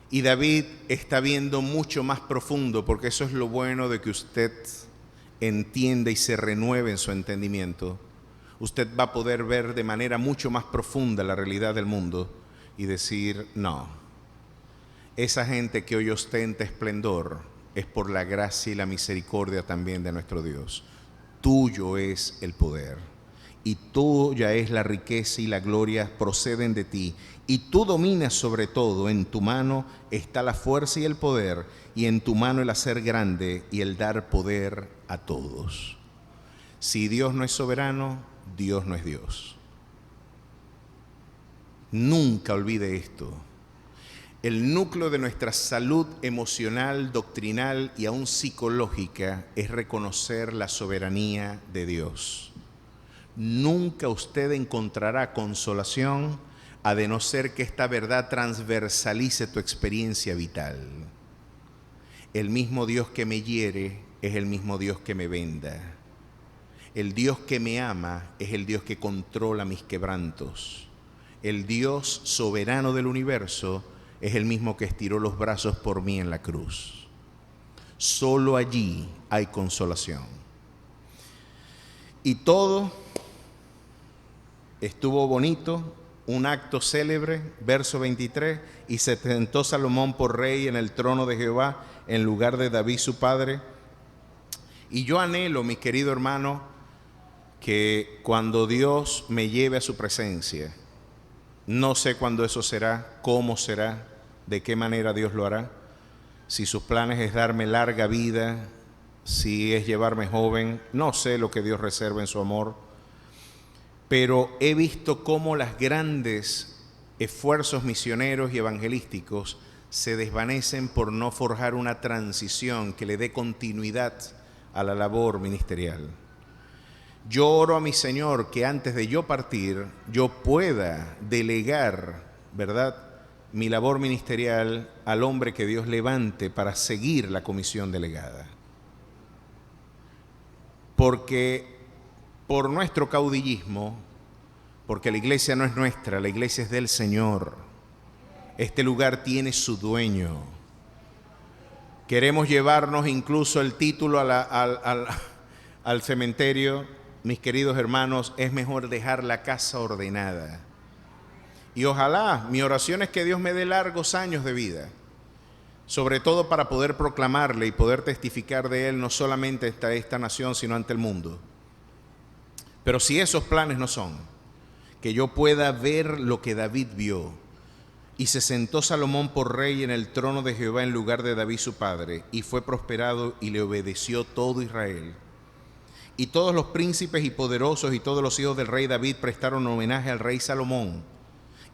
Y David está viendo mucho más profundo, porque eso es lo bueno de que usted entienda y se renueve en su entendimiento. Usted va a poder ver de manera mucho más profunda la realidad del mundo y decir: no, esa gente que hoy ostenta esplendor es por la gracia y la misericordia también de nuestro Dios. Tuyo es el poder, y tuya es la riqueza y la gloria proceden de ti, y tú dominas sobre todo. En tu mano está la fuerza y el poder, y en tu mano el hacer grande y el dar poder a todos. Si Dios no es soberano, Dios no es Dios. Nunca olvide esto. El núcleo de nuestra salud emocional, doctrinal y aún psicológica es reconocer la soberanía de Dios. Nunca usted encontrará consolación a de no ser que esta verdad transversalice tu experiencia vital. El mismo Dios que me hiere es el mismo Dios que me venda. El Dios que me ama es el Dios que controla mis quebrantos. El Dios soberano del universo es el mismo que estiró los brazos por mí en la cruz. Solo allí hay consolación. Y todo estuvo bonito, un acto célebre, verso 23, y se sentó Salomón por rey en el trono de Jehová en lugar de David su padre. Y yo anhelo, mi querido hermano, que cuando Dios me lleve a su presencia, no sé cuándo eso será, cómo será, de qué manera Dios lo hará, si sus planes es darme larga vida, si es llevarme joven, no sé lo que Dios reserva en su amor, pero he visto cómo los grandes esfuerzos misioneros y evangelísticos se desvanecen por no forjar una transición que le dé continuidad a la labor ministerial. Yo oro a mi Señor que antes de yo partir, yo pueda delegar, ¿verdad?, mi labor ministerial al hombre que Dios levante para seguir la comisión delegada. Porque por nuestro caudillismo, porque la iglesia no es nuestra, la iglesia es del Señor. Este lugar tiene su dueño. Queremos llevarnos incluso el título al cementerio. Mis queridos hermanos, es mejor dejar la casa ordenada. Y ojalá, mi oración es que Dios me dé largos años de vida. sobre todo para poder proclamarle y poder testificar de Él no solamente ante esta nación, sino ante el mundo. Pero si esos planes no son, que yo pueda ver lo que David vio, y se sentó Salomón por rey en el trono de Jehová en lugar de David su padre, y fue prosperado y le obedeció todo Israel. Y todos los príncipes y poderosos y todos los hijos del rey David prestaron homenaje al rey Salomón.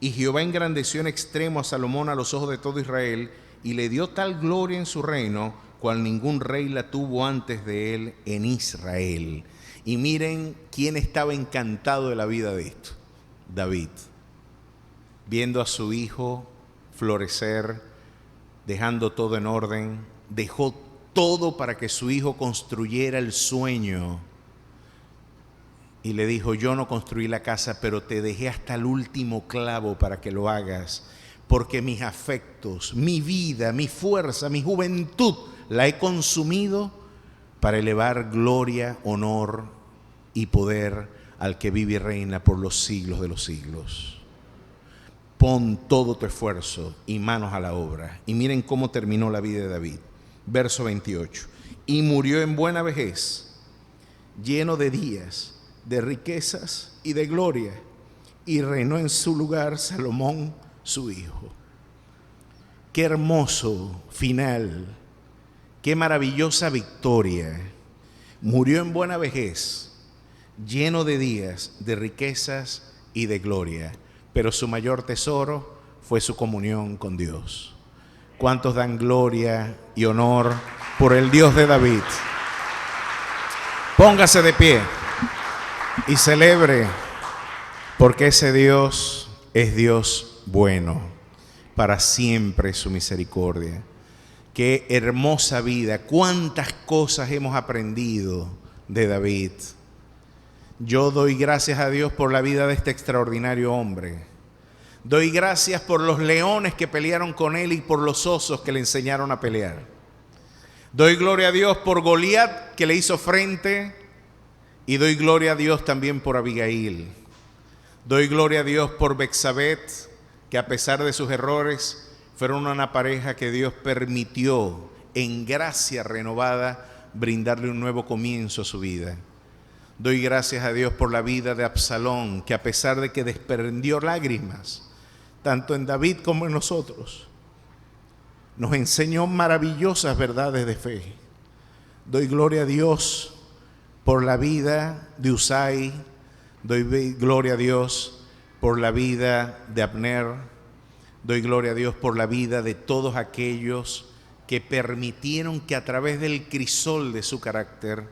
Y Jehová engrandeció en extremo a Salomón a los ojos de todo Israel, y le dio tal gloria en su reino, cual ningún rey la tuvo antes de él en Israel. Y miren quién estaba encantado de la vida de esto: David, viendo a su hijo florecer, dejando todo en orden, dejó todo para que su hijo construyera el sueño. Y le dijo: yo no construí la casa, pero te dejé hasta el último clavo para que lo hagas, porque mis afectos, mi vida, mi fuerza, mi juventud, la he consumido para elevar gloria, honor y poder al que vive y reina por los siglos de los siglos. Pon todo tu esfuerzo y manos a la obra. Y miren cómo terminó la vida de David. Verso 28. Y murió en buena vejez, lleno de días, de riquezas y de gloria, y reinó en su lugar Salomón su hijo. Qué hermoso final, qué maravillosa victoria. Murió en buena vejez, lleno de días, de riquezas y de gloria, pero su mayor tesoro fue su comunión con Dios. ¿Cuántos dan gloria y honor por el Dios de David? Póngase de pie y celebre, porque ese Dios es Dios bueno, para siempre su misericordia. Qué hermosa vida, cuántas cosas hemos aprendido de David. Yo doy gracias a Dios por la vida de este extraordinario hombre. Doy gracias por los leones que pelearon con él y por los osos que le enseñaron a pelear. Doy gloria a Dios por Goliat, que le hizo frente. Y doy gloria a Dios también por Abigail. Doy gloria a Dios por Betsabé, que a pesar de sus errores, fueron una pareja que Dios permitió en gracia renovada brindarle un nuevo comienzo a su vida. Doy gracias a Dios por la vida de Absalón, que a pesar de que desprendió lágrimas, tanto en David como en nosotros, nos enseñó maravillosas verdades de fe. Doy gloria a Dios por la vida de Usai, doy gloria a Dios por la vida de Abner, doy gloria a Dios por la vida de todos aquellos que permitieron que a través del crisol de su carácter,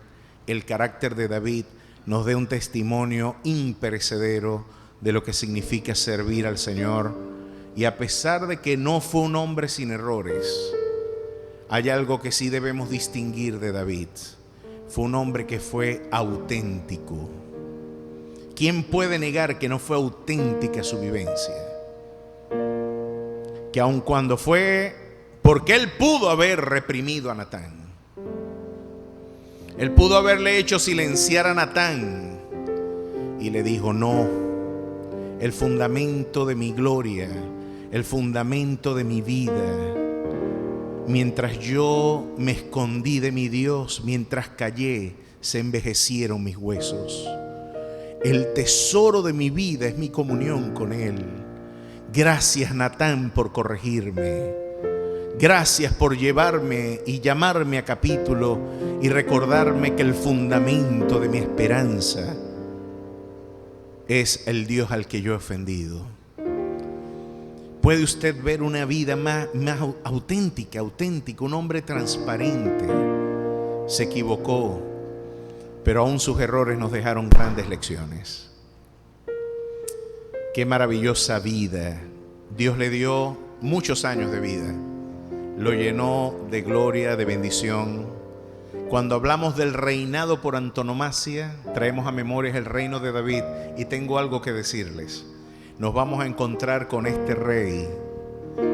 el carácter de David, nos dé un testimonio imperecedero de lo que significa servir al Señor. Y a pesar de que no fue un hombre sin errores, hay algo que sí debemos distinguir de David. Fue un hombre que fue auténtico. ¿Quién puede negar que no fue auténtica su vivencia? Que aun cuando fue, porque él pudo haber reprimido a Natán, él pudo haberle hecho silenciar a Natán, y le dijo: no, el fundamento de mi gloria, el fundamento de mi vida, mientras yo me escondí de mi Dios, mientras callé, se envejecieron mis huesos. El tesoro de mi vida es mi comunión con Él. Gracias, Natán, por corregirme. Gracias por llevarme y llamarme a capítulo y recordarme que el fundamento de mi esperanza es el Dios al que yo he ofendido. Puede usted ver una vida más auténtica, un hombre transparente. Se equivocó, pero aún sus errores nos dejaron grandes lecciones. Qué maravillosa vida. Dios le dio muchos años de vida. Lo llenó de gloria, de bendición. Cuando hablamos del reinado por antonomasia, traemos a memoria el reino de David. Y tengo algo que decirles. Nos vamos a encontrar con este rey,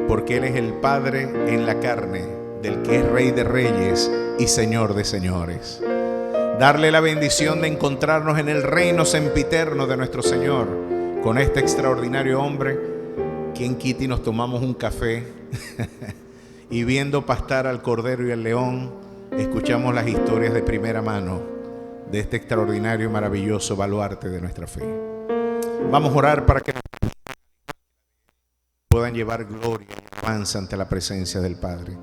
porque Él es el Padre en la carne del que es Rey de Reyes y Señor de Señores. Darle la bendición de encontrarnos en el reino sempiterno de nuestro Señor, con este extraordinario hombre. Quien quita y nos tomamos un café y viendo pastar al cordero y al león, escuchamos las historias de primera mano de este extraordinario y maravilloso baluarte de nuestra fe. Vamos a orar para que puedan llevar gloria y alabanza ante la presencia del Padre.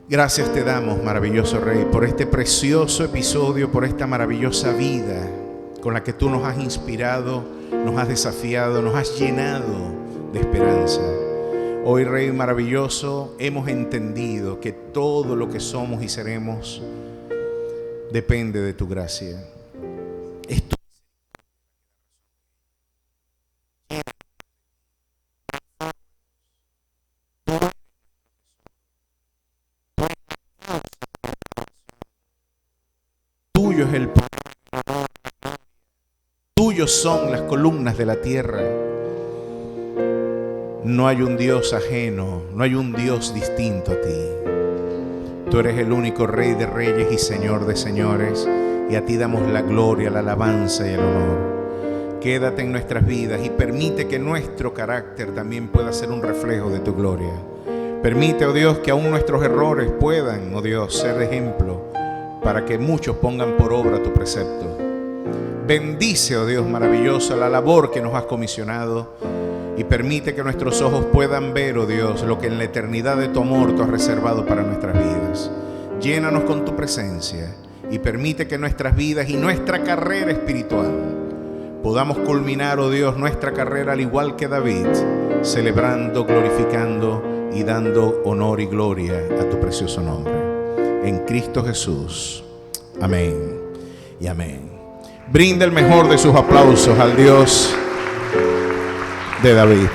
Gracias te damos, maravilloso Rey, por este precioso episodio, por esta maravillosa vida con la que tú nos has inspirado, nos has desafiado, nos has llenado de esperanza. Hoy, Rey maravilloso, hemos entendido que todo lo que somos y seremos depende de tu gracia. Es tu tuyo es el poder, tuyos son las columnas de la tierra. No hay un Dios ajeno, no hay un Dios distinto a ti. Tú eres el único Rey de reyes y Señor de señores, y a ti damos la gloria, la alabanza y el honor. Quédate en nuestras vidas y permite que nuestro carácter también pueda ser un reflejo de tu gloria. Permite, oh Dios, que aún nuestros errores puedan, oh Dios, ser de ejemplo para que muchos pongan por obra tu precepto. Bendice, oh Dios maravilloso, la labor que nos has comisionado y permite que nuestros ojos puedan ver, oh Dios, lo que en la eternidad de tu amor tú has reservado para nuestras vidas. Llénanos con tu presencia y permite que nuestras vidas y nuestra carrera espiritual podamos culminar, oh Dios, nuestra carrera al igual que David, celebrando, glorificando y dando honor y gloria a tu precioso nombre. En Cristo Jesús. Amén y amén. Brinda el mejor de sus aplausos al Dios de David.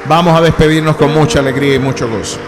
Vamos a despedirnos con mucha alegría y mucho gozo.